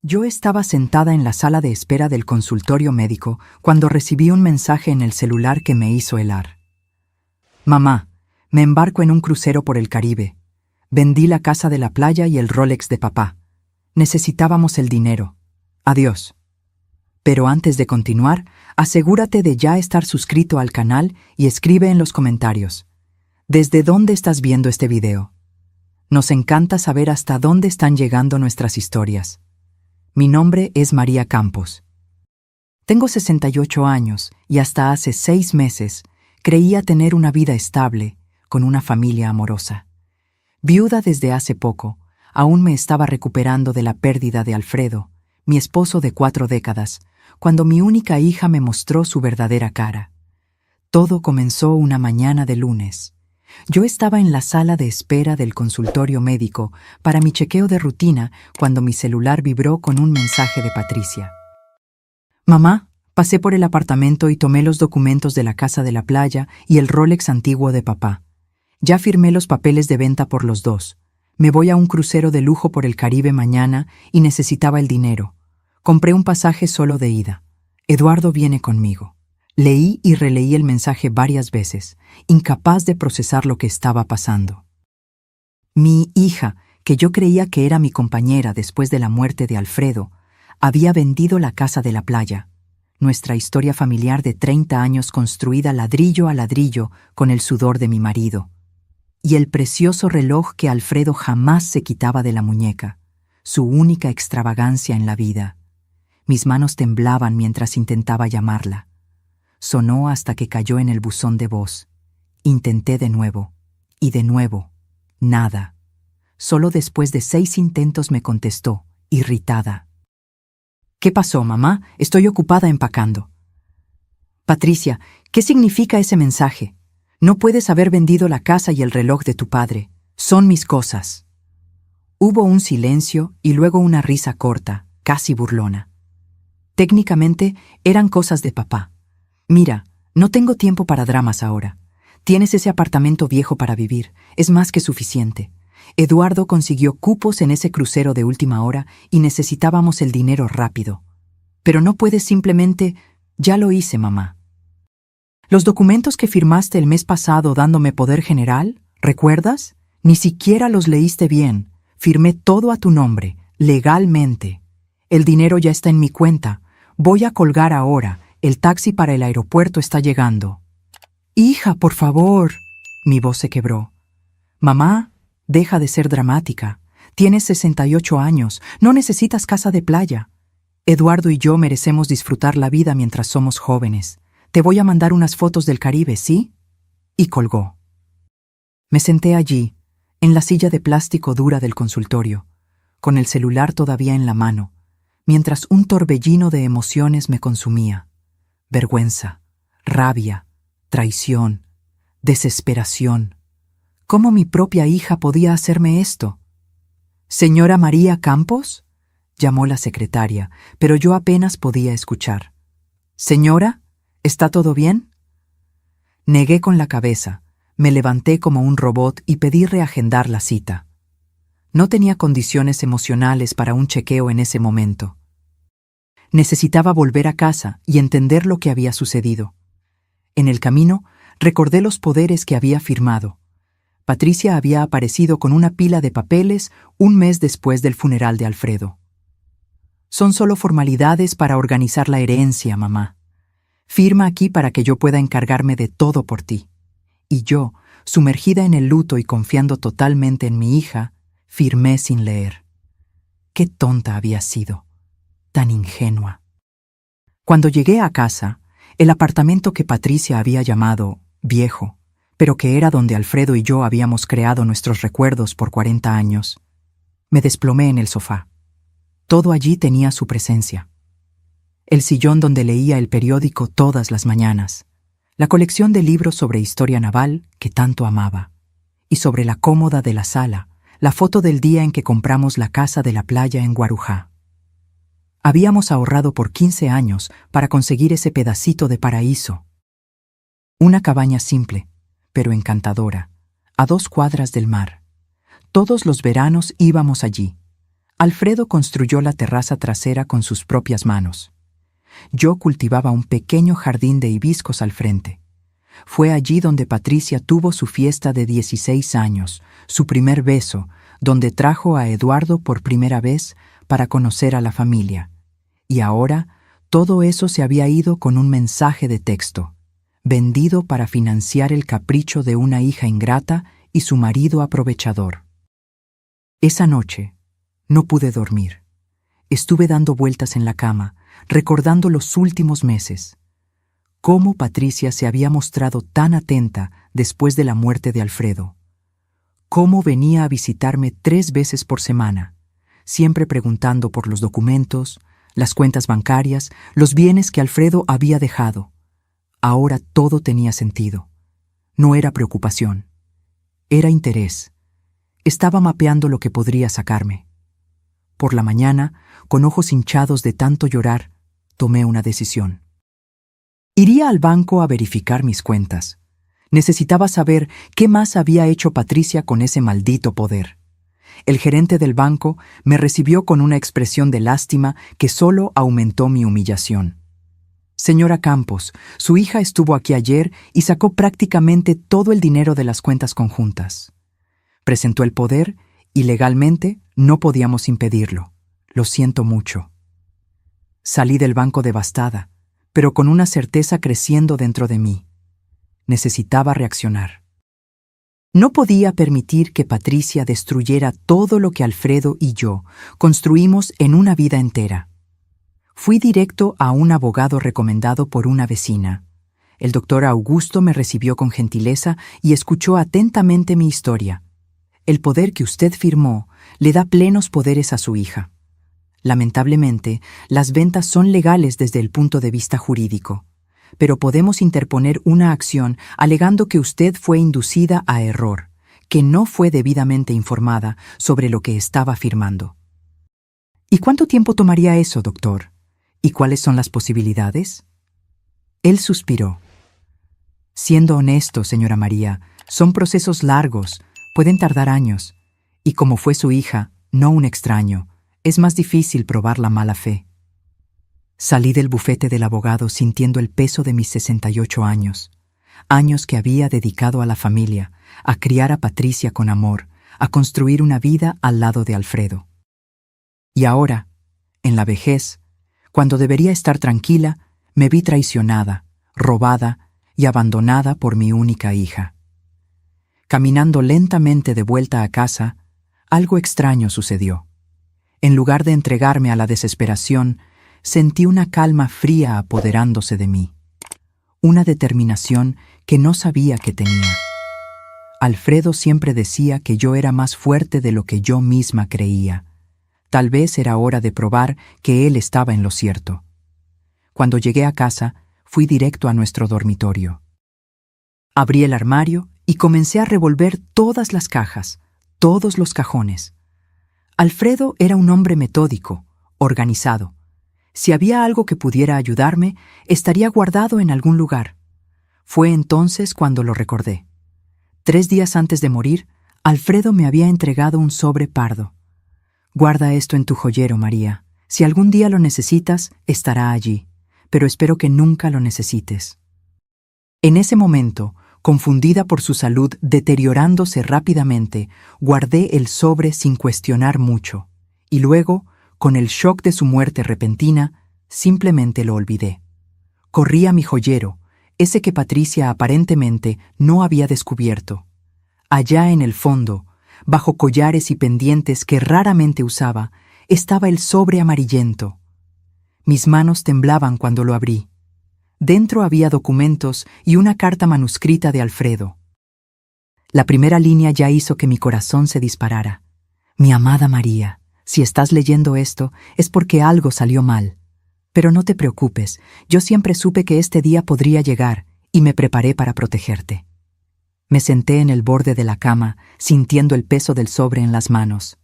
Yo estaba sentada en la sala de espera del consultorio médico cuando recibí un mensaje en el celular que me hizo helar. Mamá, me embarco en un crucero por el Caribe. Vendí la casa de la playa y el Rolex de papá. Necesitábamos el dinero. Adiós. Pero antes de continuar, asegúrate de ya estar suscrito al canal y escribe en los comentarios: ¿desde dónde estás viendo este video? Nos encanta saber hasta dónde están llegando nuestras historias. Mi nombre es María Campos. Tengo 68 años y hasta hace 6 meses creía tener una vida estable, con una familia amorosa. Viuda desde hace poco, aún me estaba recuperando de la pérdida de Alfredo, mi esposo de 4 décadas, cuando mi única hija me mostró su verdadera cara. Todo comenzó una mañana de lunes. Yo estaba en la sala de espera del consultorio médico para mi chequeo de rutina cuando mi celular vibró con un mensaje de Patricia. Mamá, pasé por el apartamento y tomé los documentos de la casa de la playa y el Rolex antiguo de papá. Ya firmé los papeles de venta por los dos. Me voy a un crucero de lujo por el Caribe mañana y necesitaba el dinero. Compré un pasaje solo de ida. Eduardo viene conmigo. Leí y releí el mensaje varias veces, incapaz de procesar lo que estaba pasando. Mi hija, que yo creía que era mi compañera después de la muerte de Alfredo, había vendido la casa de la playa, nuestra historia familiar de 30 años construida ladrillo a ladrillo con el sudor de mi marido, y el precioso reloj que Alfredo jamás se quitaba de la muñeca, su única extravagancia en la vida. Mis manos temblaban mientras intentaba llamarla. Sonó hasta que cayó en el buzón de voz. Intenté de nuevo, y de nuevo, nada. Solo después de 6 intentos me contestó, irritada. ¿Qué pasó, mamá? Estoy ocupada empacando. Patricia, ¿qué significa ese mensaje? No puedes haber vendido la casa y el reloj de tu padre. Son mis cosas. Hubo un silencio y luego una risa corta, casi burlona. Técnicamente, eran cosas de papá. Mira, no tengo tiempo para dramas ahora. Tienes ese apartamento viejo para vivir, es más que suficiente. Eduardo consiguió cupos en ese crucero de última hora y necesitábamos el dinero rápido. Pero no puedes simplemente... Ya lo hice, mamá. Los documentos que firmaste el mes pasado dándome poder general, ¿recuerdas? Ni siquiera los leíste bien. Firmé todo a tu nombre, legalmente. El dinero ya está en mi cuenta. Voy a colgar ahora. El taxi para el aeropuerto está llegando. Hija, por favor. Mi voz se quebró. Mamá, deja de ser dramática. Tienes 68 años. No necesitas casa de playa. Eduardo y yo merecemos disfrutar la vida mientras somos jóvenes. Te voy a mandar unas fotos del Caribe, ¿sí? Y colgó. Me senté allí, en la silla de plástico dura del consultorio, con el celular todavía en la mano, mientras un torbellino de emociones me consumía. Vergüenza, rabia, traición, desesperación. ¿Cómo mi propia hija podía hacerme esto? ¿Señora María Campos? Llamó la secretaria, pero yo apenas podía escuchar. ¿Señora? ¿Está todo bien? Negué con la cabeza, me levanté como un robot y pedí reagendar la cita. No tenía condiciones emocionales para un chequeo en ese momento. Necesitaba volver a casa y entender lo que había sucedido. En el camino, recordé los poderes que había firmado. Patricia había aparecido con una pila de papeles un mes después del funeral de Alfredo. Son solo formalidades para organizar la herencia, mamá. Firma aquí para que yo pueda encargarme de todo por ti. Y yo, sumergida en el luto y confiando totalmente en mi hija, firmé sin leer. Qué tonta había sido. Tan ingenua. Cuando llegué a casa, el apartamento que Patricia había llamado viejo, pero que era donde Alfredo y yo habíamos creado nuestros recuerdos por 40 años, me desplomé en el sofá. Todo allí tenía su presencia. El sillón donde leía el periódico todas las mañanas, la colección de libros sobre historia naval que tanto amaba, y sobre la cómoda de la sala, la foto del día en que compramos la casa de la playa en Guarujá. Habíamos ahorrado por 15 años para conseguir ese pedacito de paraíso. Una cabaña simple, pero encantadora, a 2 cuadras del mar. Todos los veranos íbamos allí. Alfredo construyó la terraza trasera con sus propias manos. Yo cultivaba un pequeño jardín de hibiscos al frente. Fue allí donde Patricia tuvo su fiesta de 16 años, su primer beso, donde trajo a Eduardo por primera vez para conocer a la familia. Y ahora, todo eso se había ido con un mensaje de texto, vendido para financiar el capricho de una hija ingrata y su marido aprovechador. Esa noche, no pude dormir. Estuve dando vueltas en la cama, recordando los últimos meses. Cómo Patricia se había mostrado tan atenta después de la muerte de Alfredo. Cómo venía a visitarme 3 veces por semana, siempre preguntando por los documentos, las cuentas bancarias, los bienes que Alfredo había dejado. Ahora todo tenía sentido. No era preocupación. Era interés. Estaba mapeando lo que podría sacarme. Por la mañana, con ojos hinchados de tanto llorar, tomé una decisión. Iría al banco a verificar mis cuentas. Necesitaba saber qué más había hecho Patricia con ese maldito poder. El gerente del banco me recibió con una expresión de lástima que solo aumentó mi humillación. Señora Campos, su hija estuvo aquí ayer y sacó prácticamente todo el dinero de las cuentas conjuntas. Presentó el poder y legalmente no podíamos impedirlo. Lo siento mucho. Salí del banco devastada, pero con una certeza creciendo dentro de mí. Necesitaba reaccionar. No podía permitir que Patricia destruyera todo lo que Alfredo y yo construimos en una vida entera. Fui directo a un abogado recomendado por una vecina. El doctor Augusto me recibió con gentileza y escuchó atentamente mi historia. El poder que usted firmó le da plenos poderes a su hija. Lamentablemente, las ventas son legales desde el punto de vista jurídico, pero podemos interponer una acción alegando que usted fue inducida a error, que no fue debidamente informada sobre lo que estaba firmando. ¿Y cuánto tiempo tomaría eso, doctor? ¿Y cuáles son las posibilidades? Él suspiró. Siendo honesto, señora María, son procesos largos, pueden tardar años, y como fue su hija, no un extraño, es más difícil probar la mala fe. Salí del bufete del abogado sintiendo el peso de mis 68 años, años que había dedicado a la familia, a criar a Patricia con amor, a construir una vida al lado de Alfredo. Y ahora, en la vejez, cuando debería estar tranquila, me vi traicionada, robada y abandonada por mi única hija. Caminando lentamente de vuelta a casa, algo extraño sucedió. En lugar de entregarme a la desesperación, sentí una calma fría apoderándose de mí. Una determinación que no sabía que tenía. Alfredo siempre decía que yo era más fuerte de lo que yo misma creía. Tal vez era hora de probar que él estaba en lo cierto. Cuando llegué a casa, fui directo a nuestro dormitorio. Abrí el armario y comencé a revolver todas las cajas, todos los cajones. Alfredo era un hombre metódico, organizado. Si había algo que pudiera ayudarme, estaría guardado en algún lugar. Fue entonces cuando lo recordé. 3 días antes de morir, Alfredo me había entregado un sobre pardo. Guarda esto en tu joyero, María. Si algún día lo necesitas, estará allí, pero espero que nunca lo necesites. En ese momento, confundida por su salud deteriorándose rápidamente, guardé el sobre sin cuestionar mucho, y luego, con el shock de su muerte repentina, simplemente lo olvidé. Corrí a mi joyero, ese que Patricia aparentemente no había descubierto. Allá en el fondo, bajo collares y pendientes que raramente usaba, estaba el sobre amarillento. Mis manos temblaban cuando lo abrí. Dentro había documentos y una carta manuscrita de Alfredo. La primera línea ya hizo que mi corazón se disparara. Mi amada María, si estás leyendo esto, es porque algo salió mal. Pero no te preocupes, yo siempre supe que este día podría llegar y me preparé para protegerte. Me senté en el borde de la cama, sintiendo el peso del sobre en las manos.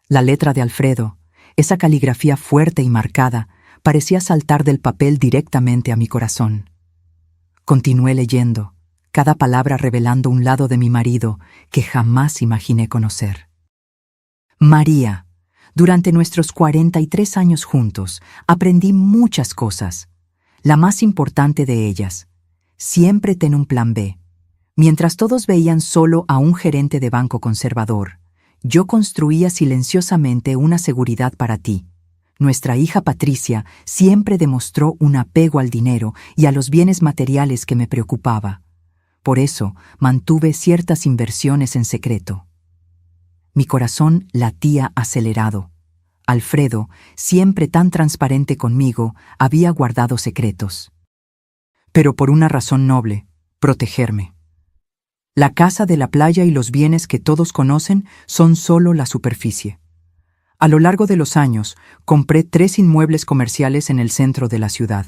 La letra de Alfredo, esa caligrafía fuerte y marcada, parecía saltar del papel directamente a mi corazón. Continué leyendo, cada palabra revelando un lado de mi marido que jamás imaginé conocer. María, Durante nuestros 43 años juntos, aprendí muchas cosas. La más importante de ellas: siempre ten un plan B. Mientras todos veían solo a un gerente de banco conservador, yo construía silenciosamente una seguridad para ti. Nuestra hija Patricia siempre demostró un apego al dinero y a los bienes materiales que me preocupaba. Por eso mantuve ciertas inversiones en secreto. Mi corazón latía acelerado. Alfredo, siempre tan transparente conmigo, había guardado secretos. Pero por una razón noble: protegerme. La casa de la playa y los bienes que todos conocen son solo la superficie. A lo largo de los años, compré 3 inmuebles comerciales en el centro de la ciudad,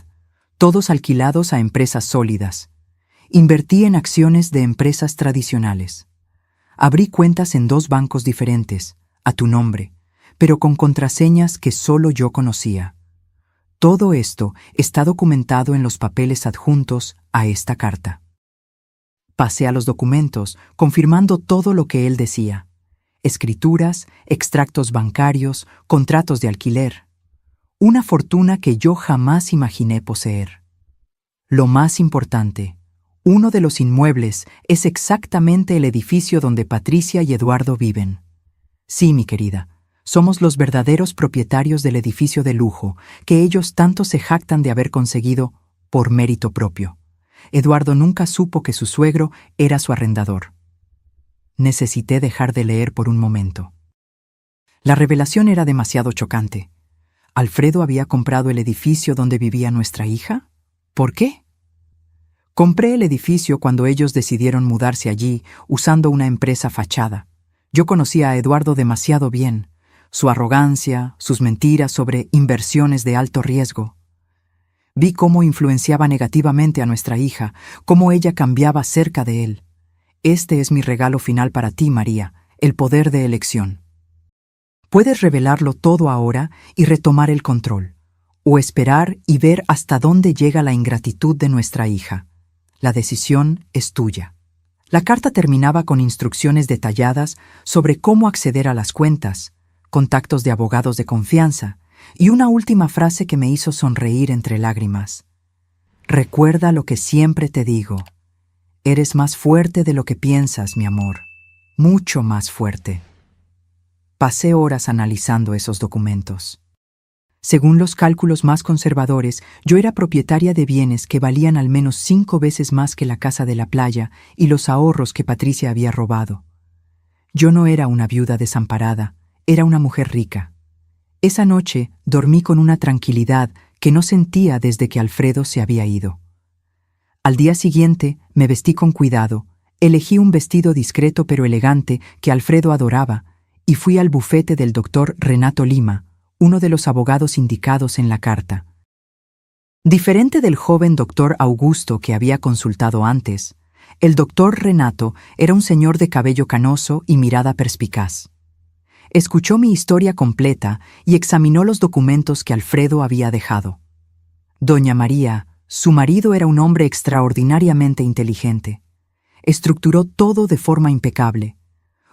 todos alquilados a empresas sólidas. Invertí en acciones de empresas tradicionales. Abrí cuentas en 2 bancos diferentes, a tu nombre, pero con contraseñas que solo yo conocía. Todo esto está documentado en los papeles adjuntos a esta carta. Pasé a los documentos, confirmando todo lo que él decía: escrituras, extractos bancarios, contratos de alquiler. Una fortuna que yo jamás imaginé poseer. Lo más importante: uno de los inmuebles es exactamente el edificio donde Patricia y Eduardo viven. Sí, mi querida, somos los verdaderos propietarios del edificio de lujo que ellos tanto se jactan de haber conseguido por mérito propio. Eduardo nunca supo que su suegro era su arrendador. Necesité dejar de leer por un momento. La revelación era demasiado chocante. ¿Alfredo había comprado el edificio donde vivía nuestra hija? ¿Por qué? Compré el edificio cuando ellos decidieron mudarse allí usando una empresa fachada. Yo conocía a Eduardo demasiado bien: su arrogancia, sus mentiras sobre inversiones de alto riesgo. Vi cómo influenciaba negativamente a nuestra hija, cómo ella cambiaba cerca de él. Este es mi regalo final para ti, María: el poder de elección. Puedes revelarlo todo ahora y retomar el control, o esperar y ver hasta dónde llega la ingratitud de nuestra hija. La decisión es tuya. La carta terminaba con instrucciones detalladas sobre cómo acceder a las cuentas, contactos de abogados de confianza, y una última frase que me hizo sonreír entre lágrimas: recuerda lo que siempre te digo. Eres más fuerte de lo que piensas, mi amor. Mucho más fuerte. Pasé horas analizando esos documentos. Según los cálculos más conservadores, yo era propietaria de bienes que valían al menos 5 veces más que la casa de la playa y los ahorros que Patricia había robado. Yo no era una viuda desamparada, era una mujer rica. Esa noche dormí con una tranquilidad que no sentía desde que Alfredo se había ido. Al día siguiente me vestí con cuidado, elegí un vestido discreto pero elegante que Alfredo adoraba, y fui al bufete del doctor Renato Lima, uno de los abogados indicados en la carta. Diferente del joven doctor Augusto que había consultado antes, el doctor Renato era un señor de cabello canoso y mirada perspicaz. Escuchó mi historia completa y examinó los documentos que Alfredo había dejado. Doña María, su marido, era un hombre extraordinariamente inteligente. Estructuró todo de forma impecable.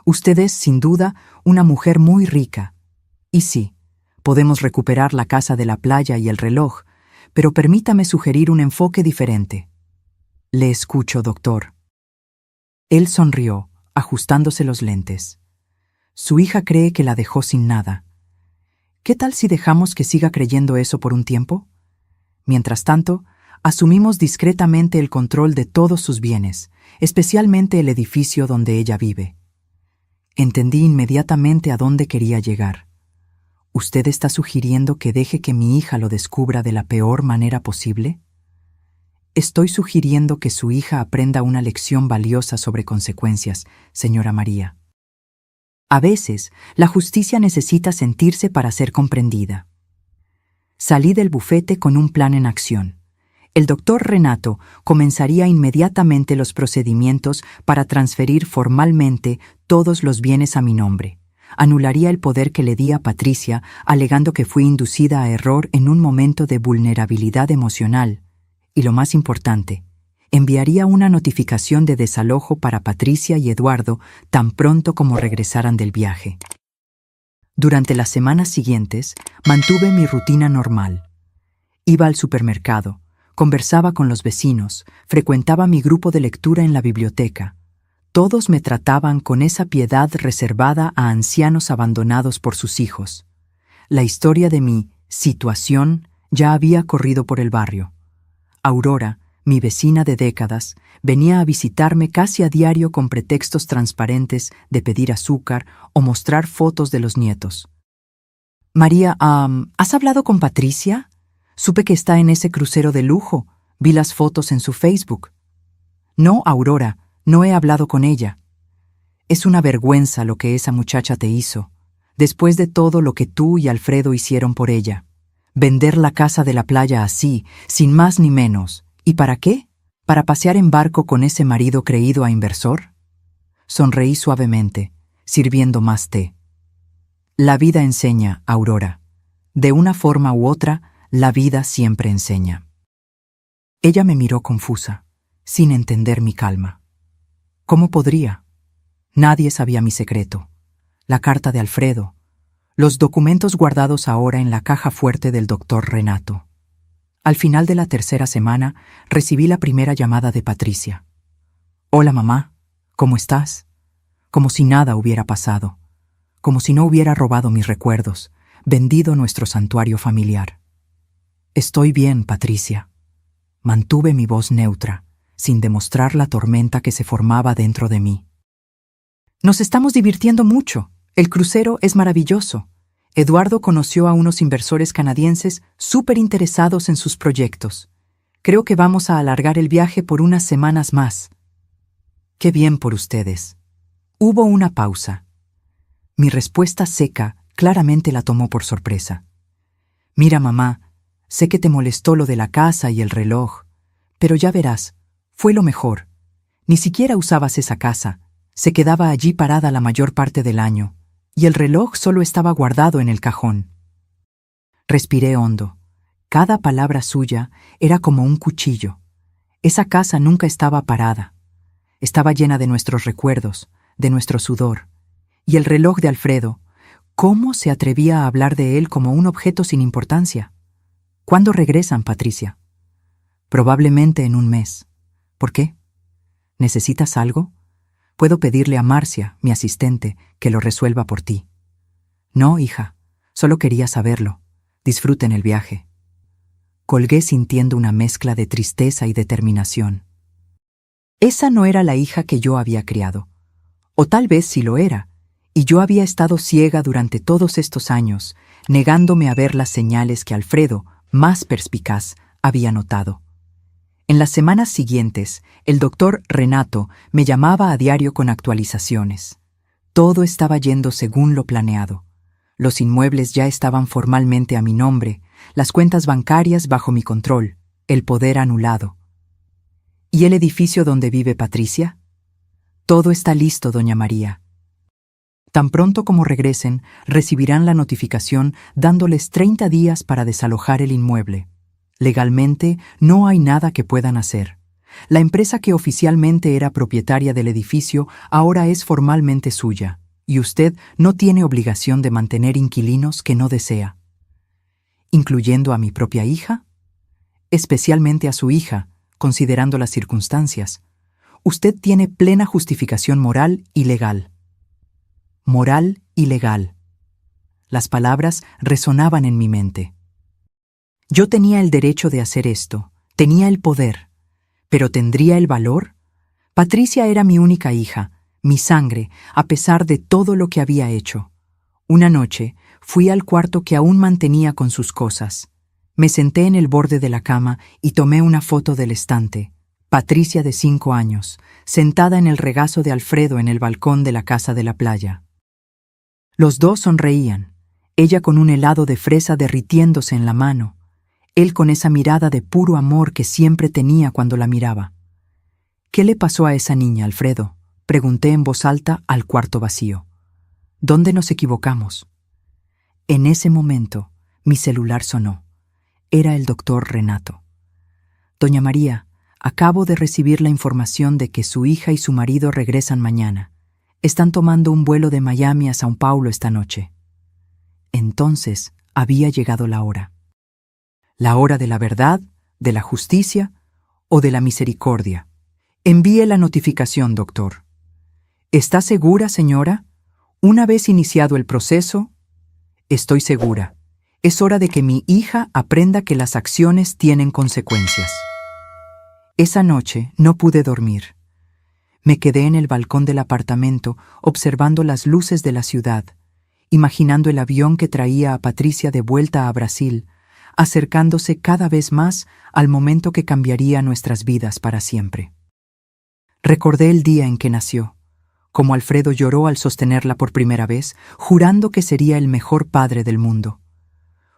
Usted es, sin duda, una mujer muy rica. Y sí, podemos recuperar la casa de la playa y el reloj, pero permítame sugerir un enfoque diferente. Le escucho, doctor. Él sonrió, ajustándose los lentes. Su hija cree que la dejó sin nada. ¿Qué tal si dejamos que siga creyendo eso por un tiempo? Mientras tanto, asumimos discretamente el control de todos sus bienes, especialmente el edificio donde ella vive. Entendí inmediatamente a dónde quería llegar. ¿Usted está sugiriendo que deje que mi hija lo descubra de la peor manera posible? Estoy sugiriendo que su hija aprenda una lección valiosa sobre consecuencias, señora María. A veces, la justicia necesita sentirse para ser comprendida. Salí del bufete con un plan en acción. El doctor Renato comenzaría inmediatamente los procedimientos para transferir formalmente todos los bienes a mi nombre. Anularía el poder que le di a Patricia, alegando que fui inducida a error en un momento de vulnerabilidad emocional. Y lo más importante, enviaría una notificación de desalojo para Patricia y Eduardo tan pronto como regresaran del viaje. Durante las semanas siguientes, mantuve mi rutina normal. Iba al supermercado, conversaba con los vecinos, frecuentaba mi grupo de lectura en la biblioteca. Todos me trataban con esa piedad reservada a ancianos abandonados por sus hijos. La historia de mi situación ya había corrido por el barrio. Aurora, mi vecina de décadas, venía a visitarme casi a diario con pretextos transparentes de pedir azúcar o mostrar fotos de los nietos. María, ¿has hablado con Patricia? Supe que está en ese crucero de lujo. Vi las fotos en su Facebook. No, Aurora, no he hablado con ella. Es una vergüenza lo que esa muchacha te hizo, después de todo lo que tú y Alfredo hicieron por ella. Vender la casa de la playa así, sin más ni menos. ¿Y para qué? ¿Para pasear en barco con ese marido creído a inversor? Sonreí suavemente, sirviendo más té. La vida enseña, Aurora. De una forma u otra, la vida siempre enseña. Ella me miró confusa, sin entender mi calma. ¿Cómo podría? Nadie sabía mi secreto. La carta de Alfredo, los documentos guardados ahora en la caja fuerte del doctor Renato. Al final de la tercera semana, recibí la primera llamada de Patricia. Hola, mamá, ¿cómo estás? Como si nada hubiera pasado, como si no hubiera robado mis recuerdos, vendido nuestro santuario familiar. Estoy bien, Patricia. Mantuve mi voz neutra, sin demostrar la tormenta que se formaba dentro de mí. Nos estamos divirtiendo mucho. El crucero es maravilloso. Eduardo conoció a unos inversores canadienses súper interesados en sus proyectos. Creo que vamos a alargar el viaje por unas semanas más. Qué bien por ustedes. Hubo una pausa. Mi respuesta seca claramente la tomó por sorpresa. Mira, mamá, sé que te molestó lo de la casa y el reloj, pero ya verás, fue lo mejor. Ni siquiera usabas esa casa. Se quedaba allí parada la mayor parte del año, y el reloj solo estaba guardado en el cajón. Respiré hondo. Cada palabra suya era como un cuchillo. Esa casa nunca estaba parada. Estaba llena de nuestros recuerdos, de nuestro sudor. Y el reloj de Alfredo, ¿cómo se atrevía a hablar de él como un objeto sin importancia? ¿Cuándo regresan, Patricia? Probablemente en un mes. ¿Por qué? ¿Necesitas algo? Puedo pedirle a Marcia, mi asistente, que lo resuelva por ti. No, hija, solo quería saberlo. Disfruten el viaje. Colgué sintiendo una mezcla de tristeza y determinación. Esa no era la hija que yo había criado. O tal vez sí lo era, y yo había estado ciega durante todos estos años, negándome a ver las señales que Alfredo, más perspicaz, había notado. En las semanas siguientes, el doctor Renato me llamaba a diario con actualizaciones. Todo estaba yendo según lo planeado. Los inmuebles ya estaban formalmente a mi nombre, las cuentas bancarias bajo mi control, el poder anulado. ¿Y el edificio donde vive Patricia? Todo está listo, doña María. Tan pronto como regresen, recibirán la notificación dándoles 30 días para desalojar el inmueble. Legalmente, no hay nada que puedan hacer. La empresa que oficialmente era propietaria del edificio ahora es formalmente suya, y usted no tiene obligación de mantener inquilinos que no desea. ¿Incluyendo a mi propia hija? Especialmente a su hija, considerando las circunstancias. Usted tiene plena justificación moral y legal. Moral y legal. Las palabras resonaban en mi mente. Yo tenía el derecho de hacer esto, tenía el poder, pero ¿tendría el valor? Patricia era mi única hija, mi sangre, a pesar de todo lo que había hecho. Una noche, fui al cuarto que aún mantenía con sus cosas. Me senté en el borde de la cama y tomé una foto del estante. Patricia de 5 años, sentada en el regazo de Alfredo en el balcón de la casa de la playa. Los dos sonreían, ella con un helado de fresa derritiéndose en la mano, él con esa mirada de puro amor que siempre tenía cuando la miraba. ¿Qué le pasó a esa niña, Alfredo?, pregunté en voz alta al cuarto vacío. ¿Dónde nos equivocamos? En ese momento, mi celular sonó. Era el doctor Renato. Doña María, acabo de recibir la información de que su hija y su marido regresan mañana. Están tomando un vuelo de Miami a São Paulo esta noche. Entonces había llegado la hora. La hora de la verdad, de la justicia o de la misericordia. Envíe la notificación, doctor. ¿Está segura, señora? Una vez iniciado el proceso, estoy segura. Es hora de que mi hija aprenda que las acciones tienen consecuencias. Esa noche no pude dormir. Me quedé en el balcón del apartamento observando las luces de la ciudad, imaginando el avión que traía a Patricia de vuelta a Brasil, acercándose cada vez más al momento que cambiaría nuestras vidas para siempre. Recordé el día en que nació, cómo Alfredo lloró al sostenerla por primera vez, jurando que sería el mejor padre del mundo.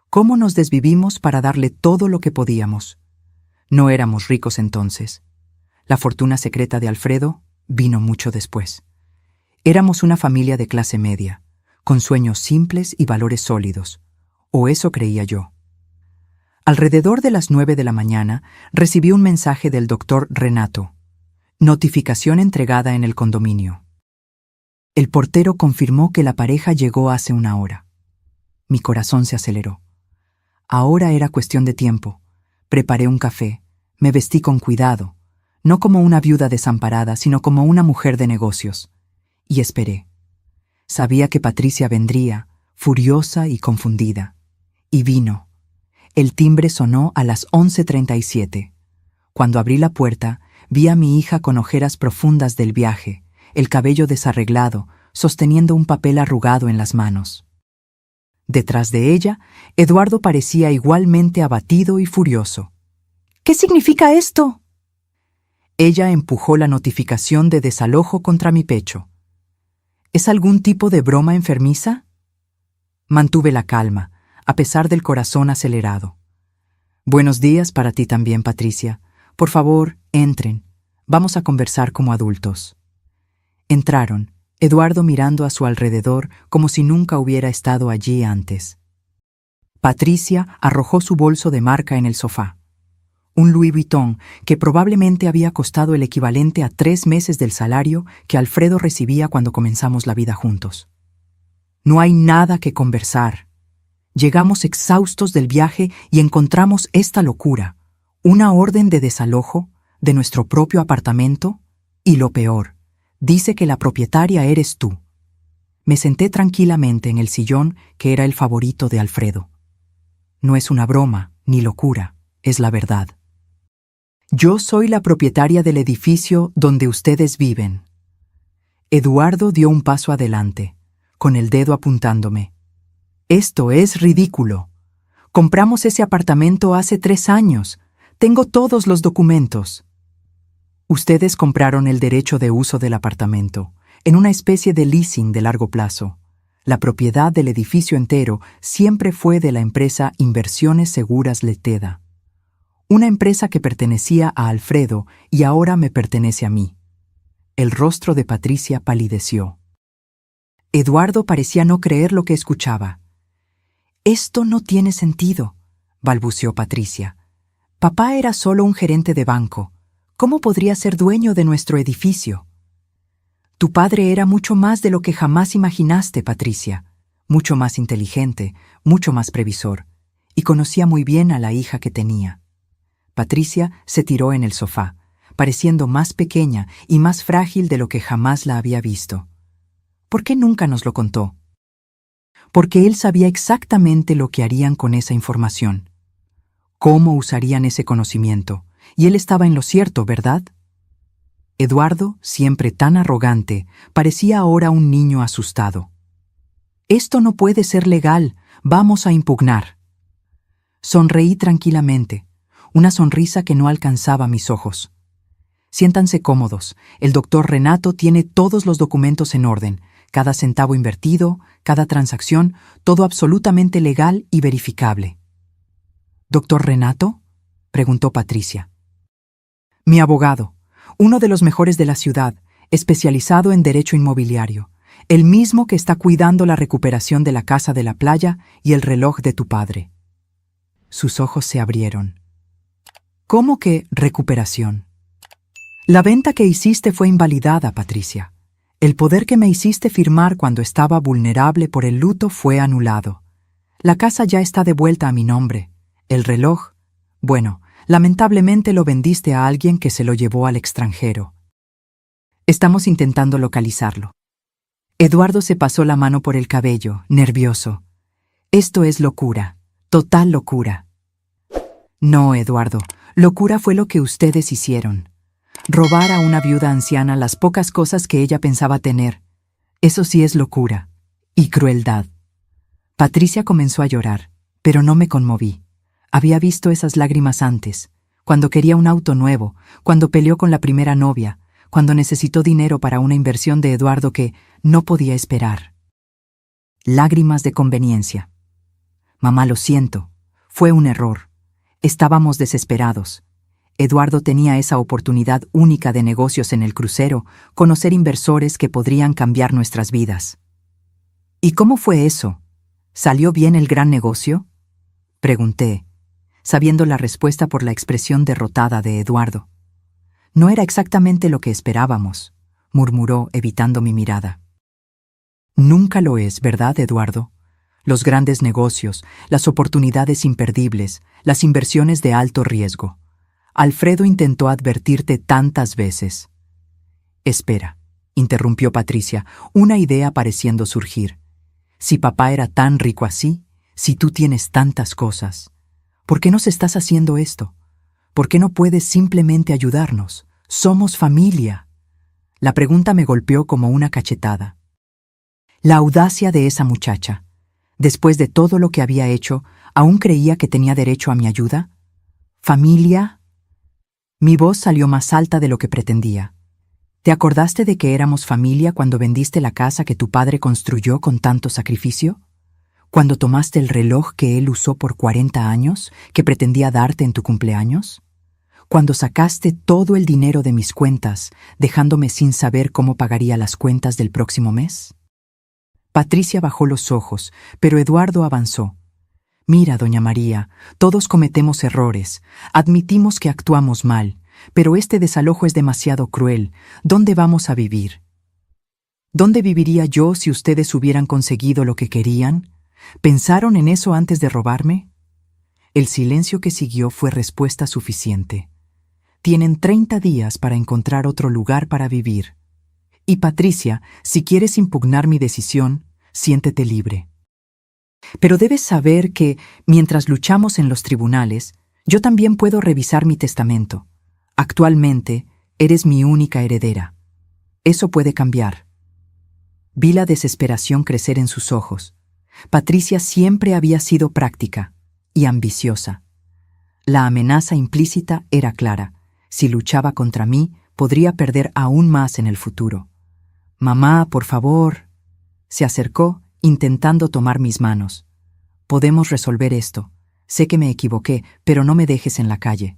Cómo nos desvivimos para darle todo lo que podíamos. No éramos ricos entonces. La fortuna secreta de Alfredo vino mucho después. Éramos una familia de clase media, con sueños simples y valores sólidos, o eso creía yo. Alrededor de las 9 de la mañana recibí un mensaje del doctor Renato. Notificación entregada en el condominio. El portero confirmó que la pareja llegó hace una hora. Mi corazón se aceleró. Ahora era cuestión de tiempo. Preparé un café, me vestí con cuidado, no como una viuda desamparada, sino como una mujer de negocios. Y esperé. Sabía que Patricia vendría, furiosa y confundida. Y vino. El timbre sonó a las 11:37. Cuando abrí la puerta, vi a mi hija con ojeras profundas del viaje, el cabello desarreglado, sosteniendo un papel arrugado en las manos. Detrás de ella, Eduardo parecía igualmente abatido y furioso. ¿Qué significa esto? Ella empujó la notificación de desalojo contra mi pecho. ¿Es algún tipo de broma enfermiza? Mantuve la calma, a pesar del corazón acelerado. Buenos días para ti también, Patricia. Por favor, entren. Vamos a conversar como adultos. Entraron, Eduardo mirando a su alrededor como si nunca hubiera estado allí antes. Patricia arrojó su bolso de marca en el sofá. Un Louis Vuitton que probablemente había costado el equivalente a 3 meses del salario que Alfredo recibía cuando comenzamos la vida juntos. No hay nada que conversar. Llegamos exhaustos del viaje y encontramos esta locura, una orden de desalojo de nuestro propio apartamento y lo peor, dice que la propietaria eres tú. Me senté tranquilamente en el sillón que era el favorito de Alfredo. No es una broma ni locura, es la verdad. Yo soy la propietaria del edificio donde ustedes viven. Eduardo dio un paso adelante, con el dedo apuntándome. Esto es ridículo. Compramos ese apartamento hace 3 años. Tengo todos los documentos. Ustedes compraron el derecho de uso del apartamento, en una especie de leasing de largo plazo. La propiedad del edificio entero siempre fue de la empresa Inversiones Seguras Leteda. Una empresa que pertenecía a Alfredo y ahora me pertenece a mí. El rostro de Patricia palideció. Eduardo parecía no creer lo que escuchaba. Esto no tiene sentido, balbuceó Patricia. Papá era solo un gerente de banco. ¿Cómo podría ser dueño de nuestro edificio? Tu padre era mucho más de lo que jamás imaginaste, Patricia. Mucho más inteligente, mucho más previsor. Y conocía muy bien a la hija que tenía. Patricia se tiró en el sofá, pareciendo más pequeña y más frágil de lo que jamás la había visto. ¿Por qué nunca nos lo contó? Porque él sabía exactamente lo que harían con esa información. Cómo usarían ese conocimiento, y él estaba en lo cierto, ¿verdad? Eduardo, siempre tan arrogante, parecía ahora un niño asustado. Esto no puede ser legal, vamos a impugnar. Sonreí tranquilamente, una sonrisa que no alcanzaba mis ojos. Siéntanse cómodos, el doctor Renato tiene todos los documentos en orden, cada centavo invertido, cada transacción, todo absolutamente legal y verificable. ¿Doctor Renato?, preguntó Patricia. Mi abogado, uno de los mejores de la ciudad, especializado en derecho inmobiliario, el mismo que está cuidando la recuperación de la casa de la playa y el reloj de tu padre. Sus ojos se abrieron. ¿Cómo que recuperación? La venta que hiciste fue invalidada, Patricia. El poder que me hiciste firmar cuando estaba vulnerable por el luto fue anulado. La casa ya está de vuelta a mi nombre. El reloj, bueno, lamentablemente lo vendiste a alguien que se lo llevó al extranjero. Estamos intentando localizarlo. Eduardo se pasó la mano por el cabello, nervioso. Esto es locura, total locura. No, Eduardo, locura fue lo que ustedes hicieron. Robar a una viuda anciana las pocas cosas que ella pensaba tener. Eso sí es locura. Y crueldad. Patricia comenzó a llorar, pero no me conmoví. Había visto esas lágrimas antes, cuando quería un auto nuevo, cuando peleó con la primera novia, cuando necesitó dinero para una inversión de Eduardo que no podía esperar. Lágrimas de conveniencia. Mamá, lo siento. Fue un error. Estábamos desesperados. Eduardo tenía esa oportunidad única de negocios en el crucero, conocer inversores que podrían cambiar nuestras vidas. ¿Y cómo fue eso? ¿Salió bien el gran negocio? Pregunté, sabiendo la respuesta por la expresión derrotada de Eduardo. No era exactamente lo que esperábamos, murmuró, evitando mi mirada. Nunca lo es, ¿verdad, Eduardo? Los grandes negocios, las oportunidades imperdibles, las inversiones de alto riesgo. Alfredo intentó advertirte tantas veces. Espera, interrumpió Patricia, una idea pareciendo surgir. Si papá era tan rico así, si tú tienes tantas cosas, ¿por qué nos estás haciendo esto? ¿Por qué no puedes simplemente ayudarnos? Somos familia. La pregunta me golpeó como una cachetada. La audacia de esa muchacha. Después de todo lo que había hecho, ¿aún creía que tenía derecho a mi ayuda? ¿Familia? Mi voz salió más alta de lo que pretendía. ¿Te acordaste de que éramos familia cuando vendiste la casa que tu padre construyó con tanto sacrificio? ¿Cuando tomaste el reloj que él usó por 40 años, que pretendía darte en tu cumpleaños? ¿Cuando sacaste todo el dinero de mis cuentas, dejándome sin saber cómo pagaría las cuentas del próximo mes? Patricia bajó los ojos, pero Eduardo avanzó. Mira, doña María, todos cometemos errores, admitimos que actuamos mal, pero este desalojo es demasiado cruel. ¿Dónde vamos a vivir? ¿Dónde viviría yo si ustedes hubieran conseguido lo que querían? ¿Pensaron en eso antes de robarme? El silencio que siguió fue respuesta suficiente. Tienen 30 días para encontrar otro lugar para vivir. Y Patricia, si quieres impugnar mi decisión, siéntete libre. Pero debes saber que, mientras luchamos en los tribunales, yo también puedo revisar mi testamento. Actualmente, eres mi única heredera. Eso puede cambiar. Vi la desesperación crecer en sus ojos. Patricia siempre había sido práctica y ambiciosa. La amenaza implícita era clara. Si luchaba contra mí, podría perder aún más en el futuro. Mamá, por favor. Se acercó, intentando tomar mis manos. Podemos resolver esto. Sé que me equivoqué, pero no me dejes en la calle.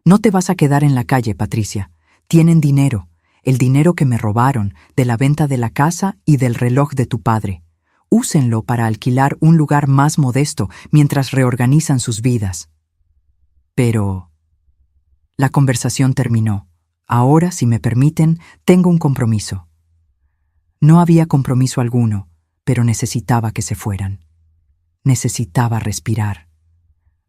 No te vas a quedar en la calle, Patricia. Tienen dinero, el dinero que me robaron, de la venta de la casa y del reloj de tu padre. Úsenlo para alquilar un lugar más modesto mientras reorganizan sus vidas. Pero... La conversación terminó. Ahora, si me permiten, tengo un compromiso. No había compromiso alguno, pero necesitaba que se fueran. Necesitaba respirar.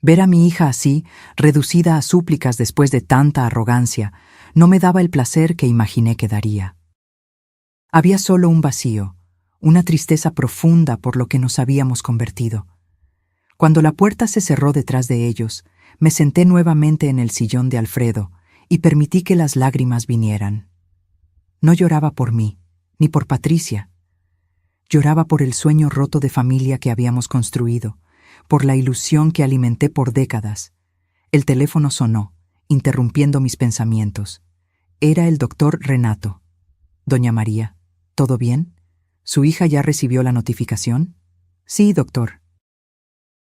Ver a mi hija así, reducida a súplicas después de tanta arrogancia, no me daba el placer que imaginé que daría. Había solo un vacío, una tristeza profunda por lo que nos habíamos convertido. Cuando la puerta se cerró detrás de ellos, me senté nuevamente en el sillón de Alfredo y permití que las lágrimas vinieran. No lloraba por mí, ni por Patricia. Lloraba por el sueño roto de familia que habíamos construido, por la ilusión que alimenté por décadas. El teléfono sonó, interrumpiendo mis pensamientos. Era el doctor Renato. Doña María, ¿todo bien? ¿Su hija ya recibió la notificación? Sí, doctor.